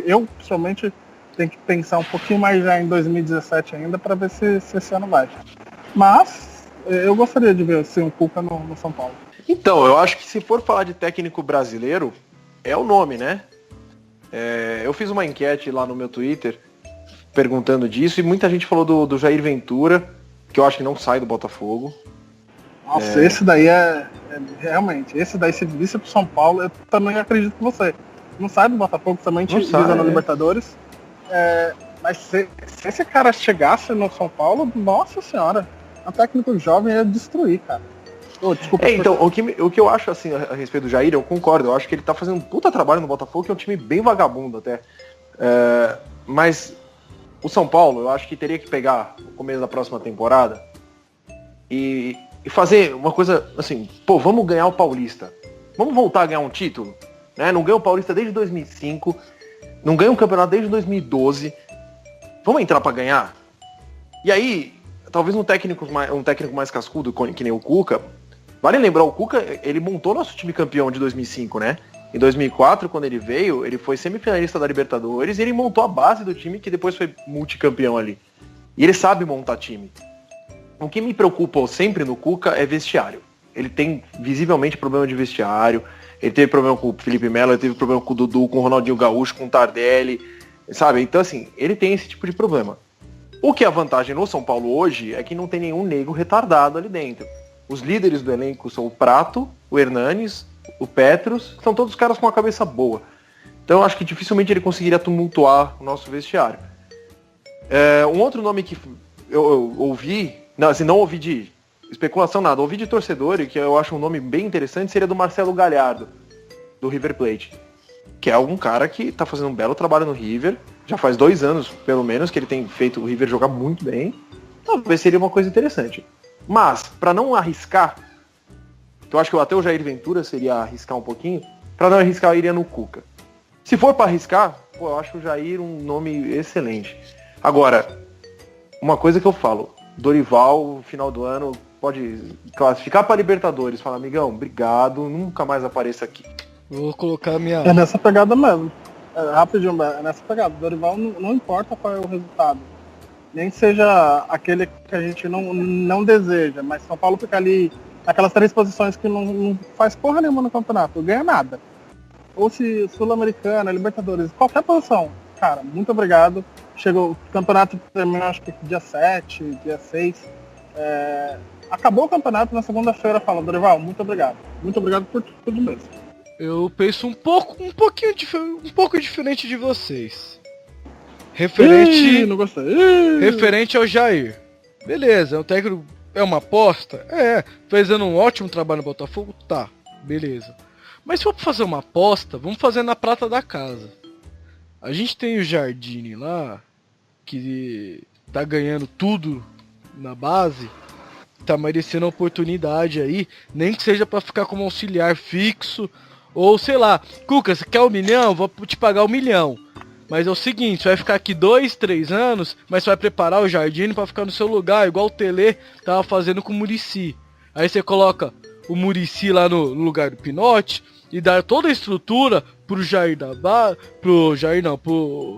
Speaker 3: eu pessoalmente tenho que pensar um pouquinho mais já em 2017 ainda para ver se esse ano vai. Mas eu gostaria de ver assim, um Cuca no São Paulo.
Speaker 7: Então, eu acho que se for falar de técnico brasileiro, é o nome, né? Eu fiz uma enquete lá no meu Twitter perguntando disso e muita gente falou do Jair Ventura, que eu acho que não sai do Botafogo.
Speaker 3: Nossa, esse daí realmente, esse daí se visse pro São Paulo, eu também acredito que você. Não sai do Botafogo, somente visando a Libertadores. Mas se esse cara chegasse no São Paulo, nossa senhora, um técnico jovem ia destruir, cara. Desculpa.
Speaker 7: Então, o que eu acho assim a respeito do Jair, eu concordo, eu acho que ele tá fazendo um puta trabalho no Botafogo, que é um time bem vagabundo até. Mas o São Paulo, eu acho que teria que pegar o começo da próxima temporada e fazer uma coisa assim, vamos ganhar o Paulista. Vamos voltar a ganhar um título, né? Não ganha o Paulista desde 2005, não ganha um campeonato desde 2012. Vamos entrar pra ganhar? E aí, talvez um técnico mais cascudo, que nem o Cuca. Vale lembrar, o Cuca, ele montou nosso time campeão de 2005, né? Em 2004, quando ele veio, ele foi semifinalista da Libertadores e ele montou a base do time, que depois foi multicampeão ali. E ele sabe montar time. O que me preocupa sempre no Cuca é vestiário. Ele tem visivelmente problema de vestiário. Ele teve problema com o Felipe Melo, ele teve problema com o Dudu, com o Ronaldinho Gaúcho, com o Tardelli, sabe? Então, assim, ele tem esse tipo de problema. O que é a vantagem no São Paulo hoje é que não tem nenhum negro retardado ali dentro. Os líderes do elenco são o Prato, o Hernanes, o Petros, que são todos caras com uma cabeça boa. Então eu acho que dificilmente ele conseguiria tumultuar o nosso vestiário. Um outro nome que eu ouvi, não ouvi de especulação nada, ouvi de torcedor, e que eu acho um nome bem interessante, seria do Marcelo Galhardo, do River Plate. Que é um cara que tá fazendo um belo trabalho no River, já faz 2 anos, pelo menos, que ele tem feito o River jogar muito bem. Talvez seria uma coisa interessante. Mas, para não arriscar, que eu acho que até o Jair Ventura seria arriscar um pouquinho, para não arriscar, eu iria no Cuca. Se for para arriscar, eu acho o Jair um nome excelente. Agora, uma coisa que eu falo, Dorival, no final do ano, pode classificar para Libertadores, fala, amigão, obrigado, nunca mais apareça aqui.
Speaker 6: Vou colocar a minha...
Speaker 3: É nessa pegada mesmo. Rapidinho, é nessa pegada. Dorival não importa qual é o resultado. Nem seja aquele que a gente não deseja, mas São Paulo fica ali naquelas 3 posições que não faz porra nenhuma no campeonato, não ganha nada. Ou se Sul-Americana, Libertadores, qualquer posição. Cara, muito obrigado. Chegou o campeonato, terminou acho que dia 7, dia 6. Acabou o campeonato na segunda-feira, fala, Dorival, muito obrigado. Muito obrigado por tudo mesmo.
Speaker 6: Eu penso um pouco diferente de vocês. Referente ao Jair. Beleza, o técnico é uma aposta? Fazendo um ótimo trabalho no Botafogo? Tá, beleza. Mas se for pra fazer uma aposta, vamos fazer na prata da casa. A gente tem o Jardine lá, que tá ganhando tudo na base, tá merecendo a oportunidade aí, nem que seja pra ficar como auxiliar fixo, ou sei lá, Cuca, você quer 1 milhão? Vou te pagar 1 milhão. Mas é o seguinte, você vai ficar aqui 2, 3 anos, mas você vai preparar o Jardine pra ficar no seu lugar, igual o Tele tava fazendo com o Muricy. Aí você coloca o Muricy lá no lugar do Pinotti e dá toda a estrutura pro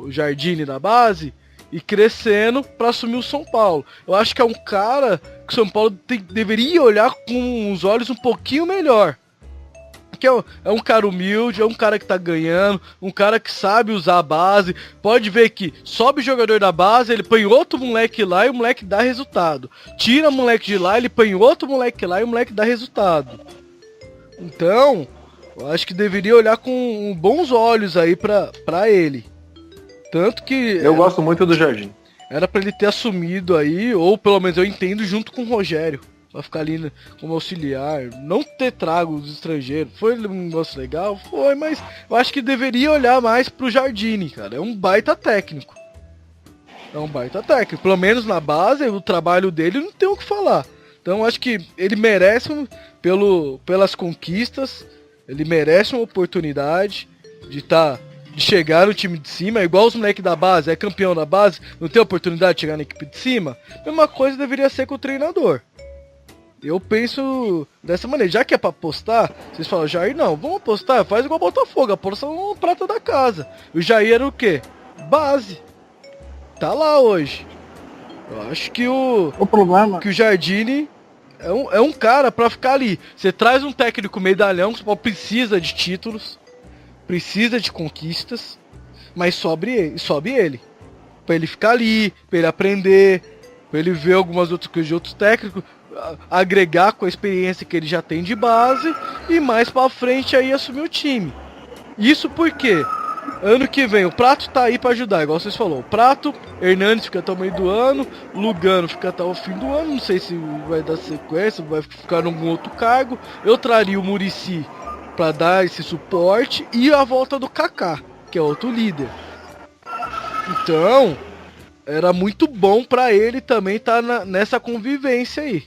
Speaker 6: Jardine da base e crescendo pra assumir o São Paulo. Eu acho que é um cara que o São Paulo deveria olhar com os olhos um pouquinho melhor. que é um cara humilde, é um cara que tá ganhando, um cara que sabe usar a base. Pode ver que sobe o jogador da base, ele põe outro moleque lá e o moleque dá resultado. Tira o moleque de lá, ele põe outro moleque lá e o moleque dá resultado. Então, eu acho que deveria olhar com bons olhos aí pra ele. Tanto que...
Speaker 7: Eu gosto muito do Jardim.
Speaker 6: Era pra ele ter assumido aí, ou pelo menos eu entendo, junto com o Rogério. Pra ficar ali, né, como auxiliar. Não ter trago os estrangeiros. Foi um negócio legal? Foi, mas eu acho que deveria olhar mais pro Jardine, cara. É um baita técnico. Pelo menos na base, o trabalho dele não tem o que falar. Então eu acho que ele merece, pelas conquistas, ele merece uma oportunidade de chegar no time de cima, igual os moleques da base, é campeão da base, não tem oportunidade de chegar na equipe de cima. Mesma coisa deveria ser com o treinador. Eu penso dessa maneira, já que é pra apostar, vocês falam, Jair, não, vamos apostar, faz igual o Botafogo, aposta uma prata da casa. O Jair era o quê? Base. Tá lá hoje. Eu acho que o
Speaker 3: problema
Speaker 6: que o Jardine é um cara pra ficar ali. Você traz um técnico medalhão, que precisa de títulos, precisa de conquistas, mas sobe ele. Pra ele ficar ali, pra ele aprender, pra ele ver algumas outras coisas de outros técnicos, agregar com a experiência que ele já tem de base e mais pra frente aí assumir o time. Isso porque ano que vem o Prato tá aí pra ajudar, igual vocês falaram. O Prato, Hernandes fica até o meio do ano, Lugano fica até o fim do ano, não sei se vai dar sequência, vai ficar em algum outro cargo. Eu traria o Muricy pra dar esse suporte e a volta do Kaká, que é outro líder. Então, era muito bom pra ele também estar nessa convivência aí.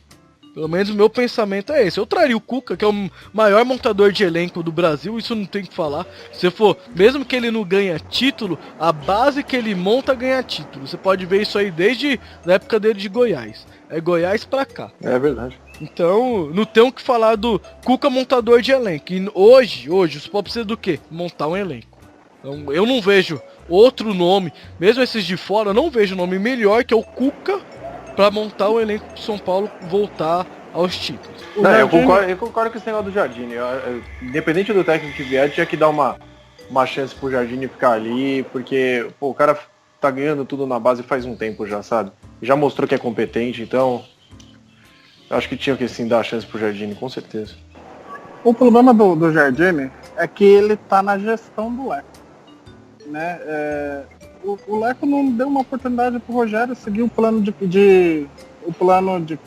Speaker 6: Pelo menos o meu pensamento é esse. Eu traria o Cuca, que é o maior montador de elenco do Brasil, isso não tem que falar. Se for, mesmo que ele não ganha título, a base que ele monta ganha título. Você pode ver isso aí desde a época dele de Goiás. É Goiás pra cá.
Speaker 7: É verdade.
Speaker 6: Então, não tem o que falar do Cuca montador de elenco. E hoje o São Paulo precisa do quê? Montar um elenco. Então, eu não vejo outro nome, mesmo esses de fora, eu não vejo nome melhor que é o Cuca pra montar o elenco do São Paulo voltar aos títulos.
Speaker 7: Não, eu concordo com esse negócio do Jardine. Independente do técnico que vier, tinha que dar uma chance pro Jardine ficar ali, porque o cara tá ganhando tudo na base faz um tempo já, sabe? Já mostrou que é competente, então acho que tinha que sim dar a chance pro Jardine, com certeza.
Speaker 3: O problema do Jardine é que ele tá na gestão do Leco, né? O Leco não deu uma oportunidade pro Rogério seguir o plano o plano de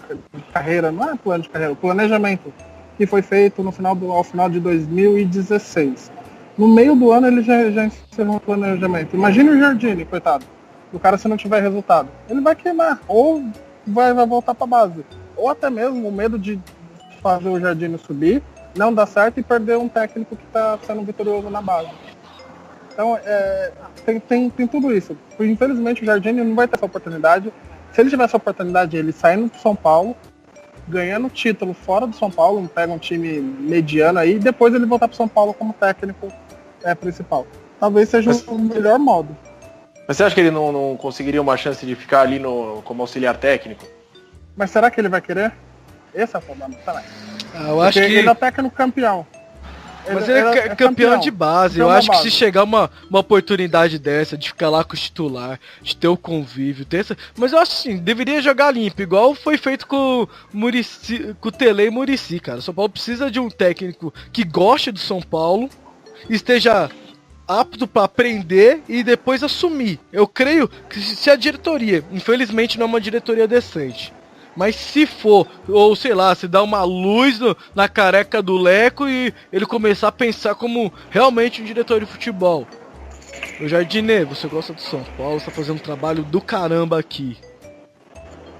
Speaker 3: carreira, não é plano de carreira, o planejamento que foi feito ao final de 2016. No meio do ano ele já encerrou o planejamento. Imagine o Jardine, coitado, o cara se não tiver resultado. Ele vai queimar, ou vai voltar pra base. Ou até mesmo o medo de fazer o Jardine subir, não dar certo e perder um técnico que tá sendo vitorioso na base. Então, tem tudo isso. Infelizmente, o Jardine não vai ter essa oportunidade. Se ele tiver essa oportunidade, ele saindo do São Paulo, ganhando título fora do São Paulo, pega um time mediano aí, e depois ele voltar para São Paulo como técnico principal. Talvez seja o melhor modo.
Speaker 7: Mas você acha que ele não conseguiria uma chance de ficar ali como auxiliar técnico?
Speaker 3: Mas será que ele vai querer? Esse é o problema também.
Speaker 6: Eu acho que
Speaker 3: ele é técnico campeão.
Speaker 6: Mas ele é campeão de base. Eu acho que se chegar uma oportunidade dessa, de ficar lá com o titular, de ter o convívio, mas eu acho assim, deveria jogar limpo, igual foi feito com o Tele e Muricy, cara. O São Paulo precisa de um técnico que goste do São Paulo, esteja apto para aprender e depois assumir. Eu creio que se a diretoria, infelizmente não é uma diretoria decente, mas se for, ou sei lá, se dá uma luz na careca do Leco e ele começar a pensar como realmente um diretor de futebol. O Jardine, você gosta do São Paulo, você tá fazendo um trabalho do caramba aqui.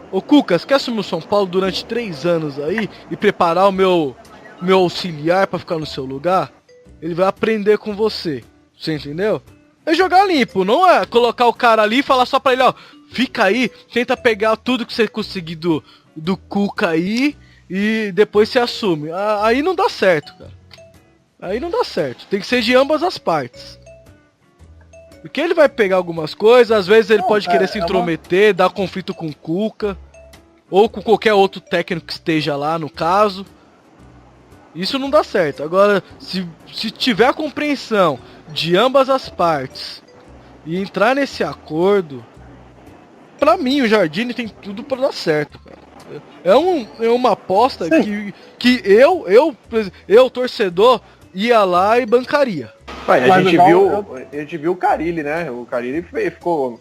Speaker 6: Ô Cuca, você quer assumir o São Paulo durante 3 anos aí e preparar o meu auxiliar para ficar no seu lugar? Ele vai aprender com você. Você entendeu? É jogar limpo, não é colocar o cara ali e falar só pra ele, ó, fica aí, tenta pegar tudo que você conseguir do Cuca aí e depois você assume. Aí não dá certo, cara. Aí não dá certo. Tem que ser de ambas as partes. Porque ele vai pegar algumas coisas, às vezes ele pode querer se intrometer, dar conflito com o Cuca, ou com qualquer outro técnico que esteja lá, no caso. Isso não dá certo. Agora, se tiver a compreensão de ambas as partes e entrar nesse acordo, pra mim o Jardine tem tudo pra dar certo, cara. É uma aposta que eu, torcedor, ia lá e bancaria.
Speaker 7: A gente viu o Carille, né? O Carille ficou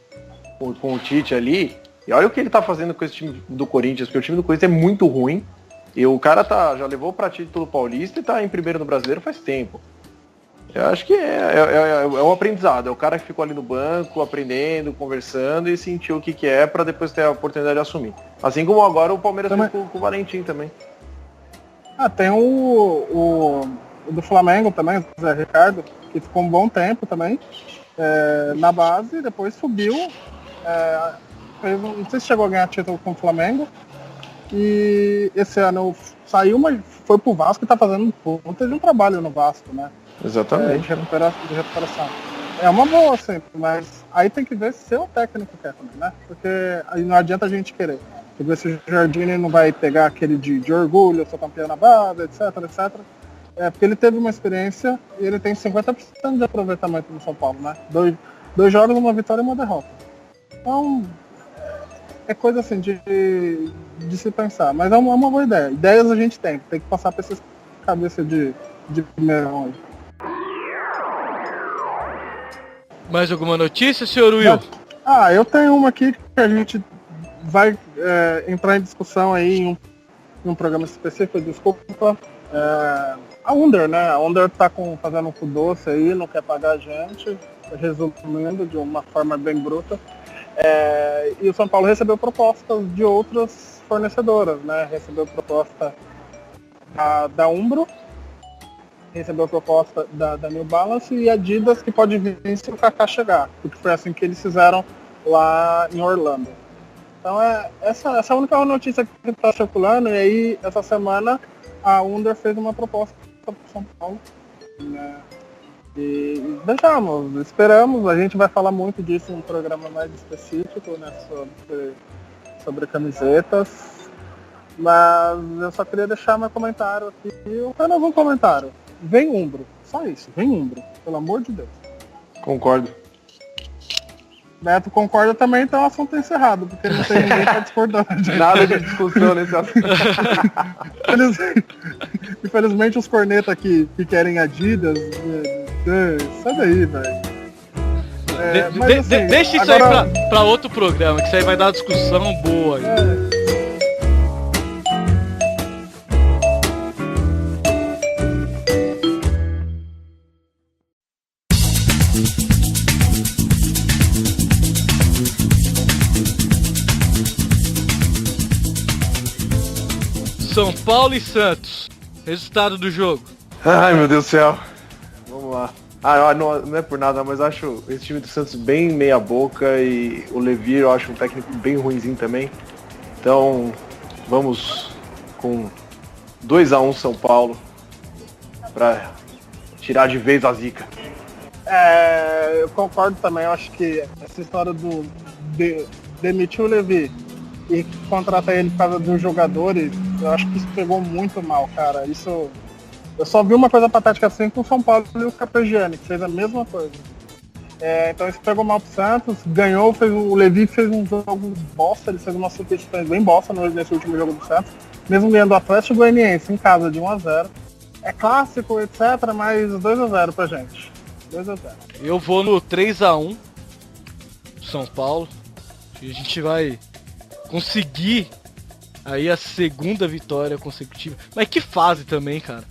Speaker 7: com o Tite ali. E olha o que ele tá fazendo com esse time do Corinthians, porque o time do Corinthians é muito ruim. E o cara já levou pra título paulista e tá em primeiro no brasileiro faz tempo. Eu acho que é um aprendizado. É o cara que ficou ali no banco, aprendendo, conversando e sentiu o que é pra depois ter a oportunidade de assumir. Assim como agora o Palmeiras fez com o Valentim também.
Speaker 3: Tem o do Flamengo também, o Zé Ricardo, que ficou um bom tempo também na base, depois subiu. Não sei se chegou a ganhar título com o Flamengo. E esse ano saiu, mas foi pro Vasco e tá fazendo um trabalho no Vasco, né?
Speaker 7: Exatamente.
Speaker 3: De recuperação. É uma boa, assim, mas aí tem que ver se o técnico quer também, né? Porque aí não adianta a gente querer. Tem que ver se o Jardine não vai pegar aquele de orgulho, eu sou campeão na base, etc, etc. Porque ele teve uma experiência e ele tem 50% de aproveitamento no São Paulo, né? Dois jogos, uma vitória e uma derrota. Então, é coisa assim de se pensar. Mas é uma boa ideia. Ideias a gente tem que passar pra essas cabeças de primeirão aí.
Speaker 6: Mais alguma notícia, senhor Will?
Speaker 3: Eu tenho uma aqui que a gente vai entrar em discussão aí em um programa específico, desculpa. A Under, né? A Under tá fazendo um cu doce aí, não quer pagar a gente, resumindo de uma forma bem bruta. E o São Paulo recebeu propostas de outras fornecedoras, né? Recebeu proposta da Umbro, recebeu proposta da New Balance e Adidas, que pode vir se o Kaká chegar, porque foi assim que eles fizeram lá em Orlando. Então essa é a única notícia que está circulando, e aí essa semana a Under fez uma proposta para o São Paulo, né? E vejamos, esperamos, a gente vai falar muito disso em um programa mais específico, né, sobre camisetas, mas eu só queria deixar meu comentário aqui, apenas um comentário. Vem Umbro, só isso, vem Umbro, pelo amor de Deus.
Speaker 7: Concordo.
Speaker 3: Beto concorda também, então o assunto é encerrado, porque não tem ninguém pra discordar.
Speaker 7: Nada de discussão nesse assunto.
Speaker 3: Infelizmente os cornetas que querem Adidas, sai daí, velho.
Speaker 6: Deixa isso agora... aí pra outro programa, que isso aí vai dar uma discussão boa aí. São Paulo e Santos. Resultado do jogo.
Speaker 7: Ai, meu Deus do céu. Vamos lá. Não é por nada, mas acho esse time do Santos bem meia boca e o Levi eu acho um técnico bem ruinzinho também. Então, vamos com 2-1 São Paulo pra tirar de vez a zica.
Speaker 3: Eu concordo também, eu acho que essa história demitir o Levi e contratar ele por causa dos jogadores, eu acho que isso pegou muito mal, cara. Isso, eu só vi uma coisa patética assim com o São Paulo e o Capegiani, que fez a mesma coisa. Então isso pegou mal pro Santos, ganhou, o Levi fez um jogo bosta, ele fez uma substituição bem bosta nesse último jogo do Santos, mesmo ganhando o Atlético Goianiense em casa de 1-0. É clássico, etc, mas 2-0 pra gente. 2-0.
Speaker 6: Eu vou no 3-1 São Paulo. E a gente vai conseguir aí a segunda vitória consecutiva. Mas que fase também, cara.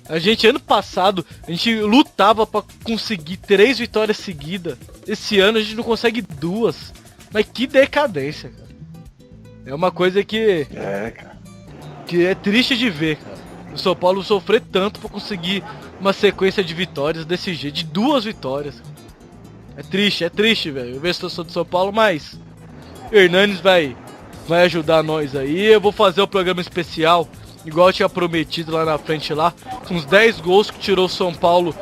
Speaker 6: A gente, ano passado, a gente lutava pra conseguir 3 vitórias seguidas. Esse ano a gente não consegue 2. Mas que decadência, cara. É uma coisa que...
Speaker 7: cara.
Speaker 6: Que é triste de ver, cara. O São Paulo sofrer tanto pra conseguir uma sequência de vitórias desse jeito. De 2 vitórias. É triste, velho. Eu vejo a situação do São Paulo, mas... Hernanes vai ajudar nós aí. Eu vou fazer o programa especial, igual eu tinha prometido lá na frente lá, com os 10 gols que tirou o São Paulo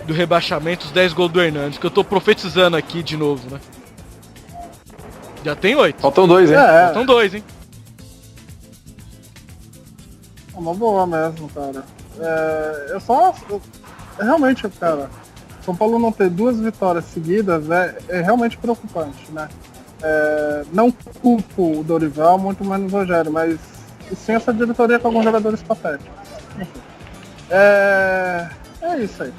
Speaker 6: do rebaixamento, os 10 gols do Hernanes, que eu tô profetizando aqui de novo, né? Já tem 8.
Speaker 7: Faltam 2, hein?
Speaker 6: Faltam 2, hein?
Speaker 3: É uma boa mesmo, cara. Realmente, cara, São Paulo não ter 2 vitórias seguidas é realmente preocupante, né? Não culpo o Dorival, muito menos o Rogério, mas sim essa diretoria com alguns jogadores patéticos. Enfim. É isso aí.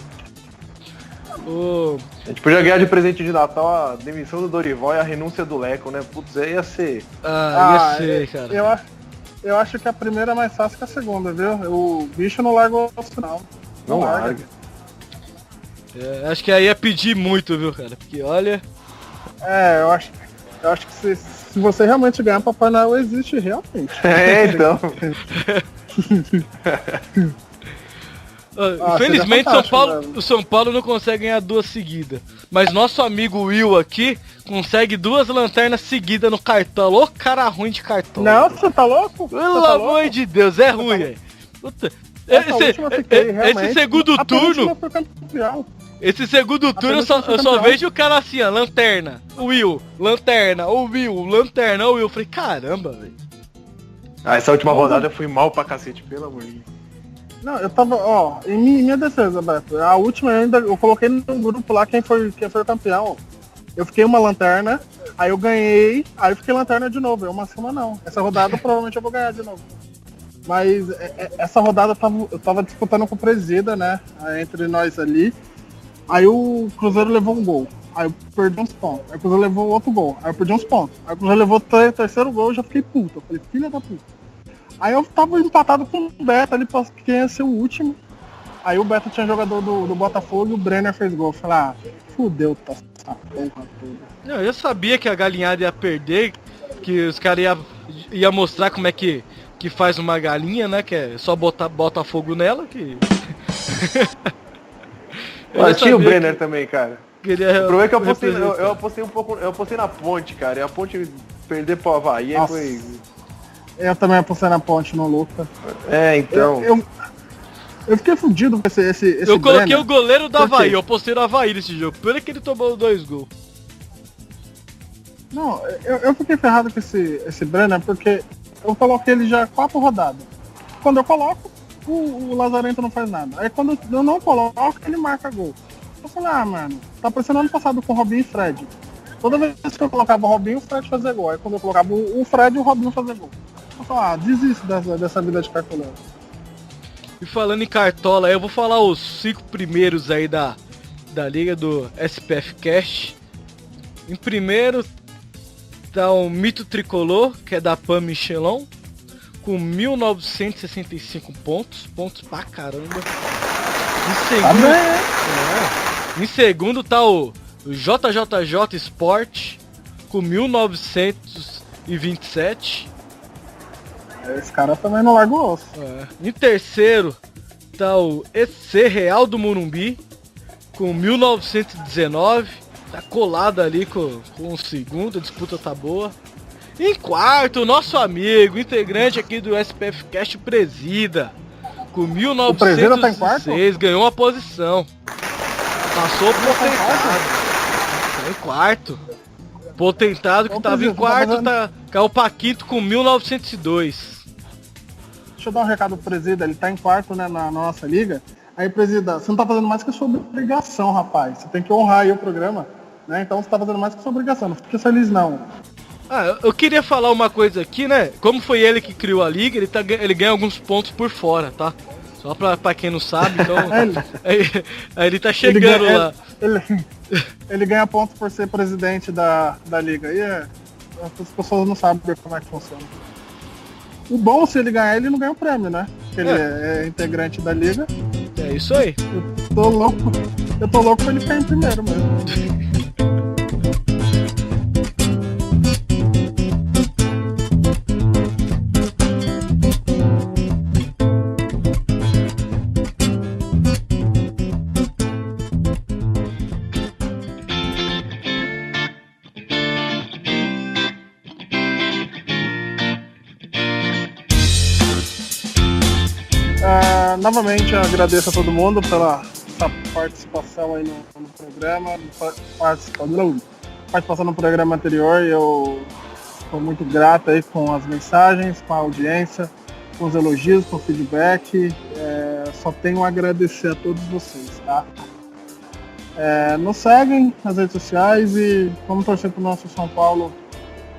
Speaker 7: A gente podia ganhar de presente de Natal a demissão do Dorival e a renúncia do Leco, né? Putz, aí ia ser.
Speaker 6: Ia ser, cara.
Speaker 3: Eu acho que a primeira é mais fácil que a segunda, viu? O bicho não larga o final.
Speaker 7: Não larga.
Speaker 6: Acho que aí ia pedir muito, viu, cara? Porque olha.
Speaker 3: Eu acho que se você realmente ganhar, Papai Noel existe realmente.
Speaker 7: Então.
Speaker 6: Infelizmente o São Paulo não consegue ganhar 2 seguidas. Mas nosso amigo Will aqui consegue 2 lanternas seguidas no cartão. Ô cara ruim de cartão.
Speaker 3: Não, você tá louco?
Speaker 6: Pelo amor de Deus, é ruim, velho. Esse segundo turno. Esse segundo turno eu só vejo o cara assim, ó, lanterna, Will, lanterna, o Will, lanterna, o Will. Eu falei, caramba, velho.
Speaker 7: Essa última rodada eu fui mal pra cacete, pelo amor de Deus.
Speaker 3: Não, eu tava, em minha defesa, Beto. A última eu coloquei no grupo lá quem foi o campeão. Eu fiquei uma lanterna, aí eu ganhei, aí eu fiquei lanterna de novo. Uma cima não. Essa rodada provavelmente eu vou ganhar de novo. Mas essa rodada eu tava disputando com o Presida, né? Entre nós ali. Aí o Cruzeiro levou um gol. Aí eu perdi uns pontos. Aí o Cruzeiro levou outro gol. Aí eu perdi uns pontos. Aí o Cruzeiro levou o terceiro gol e eu já fiquei puto. Eu falei, filha da puta. Aí eu tava empatado com o Beto ali, pra quem ia ser o último. Aí o Beto tinha jogador do Botafogo e o Brenner fez gol. Eu falei, fudeu, tá essa porra toda.
Speaker 6: Não, eu sabia que a galinhada ia perder, que os caras ia mostrar como é que faz uma galinha, né? Que é só bota fogo nela, que...
Speaker 7: Tinha o Brenner também, cara.
Speaker 6: O
Speaker 7: problema é que eu apostei um pouco. Eu apostei na Ponte, cara. E a Ponte perder pro Avaí foi.
Speaker 3: Eu também apostei na Ponte no Lucas.
Speaker 7: Então.
Speaker 3: Eu fiquei fudido com esse
Speaker 6: Eu coloquei
Speaker 3: Brenner.
Speaker 6: o goleiro do Avaí, eu apostei no Avaí nesse jogo. Pena que ele tomou 2 gols.
Speaker 3: Não, eu fiquei ferrado com esse Brenner porque eu coloquei ele já 4 rodadas. Quando eu coloco, o Lazarento não faz nada. Aí quando eu não coloco, ele marca gol. Eu falei, mano, tá parecendo ano passado com o Robinho e Fred. Toda vez que eu colocava o Robinho, o Fred fazia gol. Aí quando eu colocava o Fred, o Robinho fazia gol. Eu falei, desisto dessa vida de cartoleiro.
Speaker 6: E falando em cartola, eu vou falar os 5 primeiros aí da liga do SPF Cash. Em primeiro tá o Mito Tricolor, que é da Pan Michelon, com 1.965 pontos pra caramba. Em segundo tá o JJJ Sport, com 1.927.
Speaker 3: Esse cara também não larga o osso.
Speaker 6: Em terceiro tá o EC Real do Morumbi, com 1.919. Tá colado ali com o segundo, a disputa tá boa. Em quarto, nosso amigo, integrante aqui do SPF Cast, Presida, com 1.906.
Speaker 3: O Presida tá em quarto?
Speaker 6: Ganhou uma posição. Passou o Potentado. Tá em quarto. Potentado que tava em quarto, caiu pra quinto com 1.902.
Speaker 3: Deixa eu dar um recado pro Presida, ele tá em quarto, né, na nossa liga. Aí, Presida, você não tá fazendo mais que a sua obrigação, rapaz. Você tem que honrar aí o programa, né? Então você tá fazendo mais que a sua obrigação, não fique feliz não.
Speaker 6: Eu queria falar uma coisa aqui, né? Como foi ele que criou a liga, ele ganha alguns pontos por fora, tá? Só pra quem não sabe, então... aí ele tá chegando lá.
Speaker 3: Ele ganha pontos por ser presidente da liga. E as pessoas não sabem como é que funciona. O bom, se ele ganhar, ele não ganha o prêmio, né? Porque ele é integrante da liga.
Speaker 6: É isso aí.
Speaker 3: Eu tô louco pra ele ficar em primeiro mesmo. Novamente eu agradeço a todo mundo pela participação aí no programa, participação no programa anterior. Eu estou muito grato aí com as mensagens, com a audiência, com os elogios, com o feedback. Só tenho a agradecer a todos vocês, tá? Nos seguem nas redes sociais e vamos torcer pro nosso São Paulo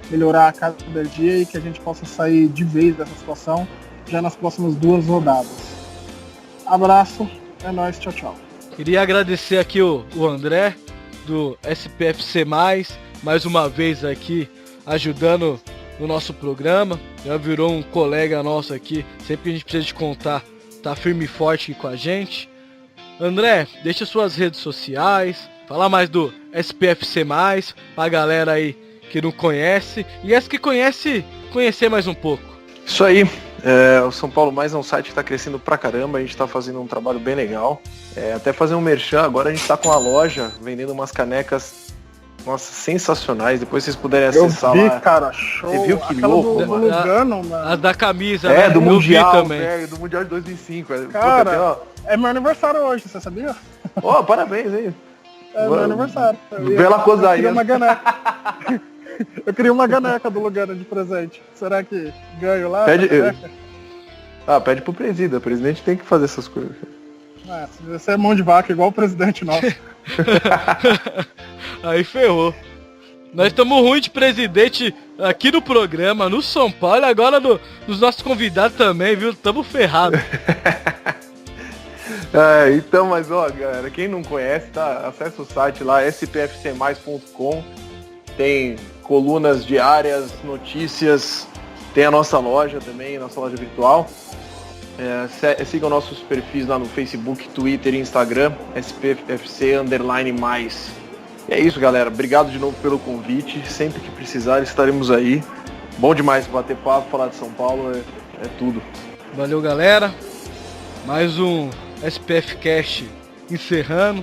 Speaker 3: melhorar a cada dia e que a gente possa sair de vez dessa situação já nas próximas 2 rodadas. Abraço, é nóis, tchau, tchau.
Speaker 6: Queria agradecer aqui o André, do SPFC+, mais uma vez aqui, ajudando no nosso programa. Já virou um colega nosso aqui, sempre que a gente precisa de contar, tá firme e forte aqui com a gente. André, deixa suas redes sociais, fala mais do SPFC+, pra galera aí que não conhece, e essa que conhece, conhecer mais um pouco.
Speaker 7: Isso aí, o São Paulo Mais é um site que está crescendo pra caramba, a gente está fazendo um trabalho bem legal. Até fazer um merchan, agora a gente está com a loja vendendo umas canecas, nossa, sensacionais, depois vocês puderem acessar lá.
Speaker 3: Eu vi, cara, show.
Speaker 7: Você viu que
Speaker 3: aquela
Speaker 7: louco,
Speaker 3: do
Speaker 7: mano?
Speaker 6: Lugano, a da camisa, né?
Speaker 7: Do
Speaker 6: Eu
Speaker 7: Mundial,
Speaker 6: também.
Speaker 7: do Mundial de 2005.
Speaker 3: Cara, é meu aniversário hoje, você sabia?
Speaker 7: Parabéns aí.
Speaker 3: É meu aniversário.
Speaker 7: Bela coisa aí.
Speaker 3: Eu queria uma caneca. Eu queria uma caneca do Lugano de presente. Será que ganho lá?
Speaker 7: Pede pro presídio. O presidente tem que fazer essas coisas.
Speaker 3: Você é mão de vaca, igual o presidente nosso.
Speaker 6: Aí ferrou. Nós estamos ruim de presidente aqui no programa, no São Paulo, e agora nos nossos convidados também, viu? Tamo ferrados.
Speaker 7: Então, mas galera, quem não conhece, tá? Acessa o site lá, spfcmais.com. Tem colunas diárias, notícias, tem a nossa loja também, nossa loja virtual. Sigam nossos perfis lá no Facebook, Twitter e Instagram, SPFC_+. E é isso, galera. Obrigado de novo pelo convite. Sempre que precisar, estaremos aí. Bom demais bater papo, falar de São Paulo, é tudo.
Speaker 6: Valeu, galera. Mais um SPF Cast encerrando.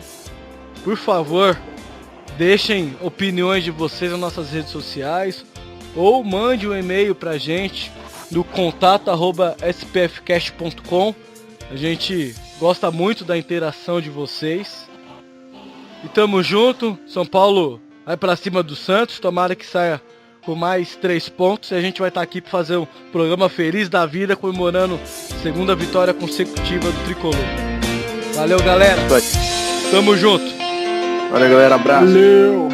Speaker 6: Por favor, deixem opiniões de vocês nas nossas redes sociais ou mande um e-mail pra gente no contato@spfcast.com. A gente gosta muito da interação de vocês. E tamo junto. São Paulo vai pra cima do Santos. Tomara que saia com mais 3 pontos. E a gente vai estar aqui pra fazer um programa feliz da vida, comemorando a 2ª vitória consecutiva do Tricolor. Valeu, galera. Tamo junto.
Speaker 7: Valeu, galera. Abraço.
Speaker 3: Valeu.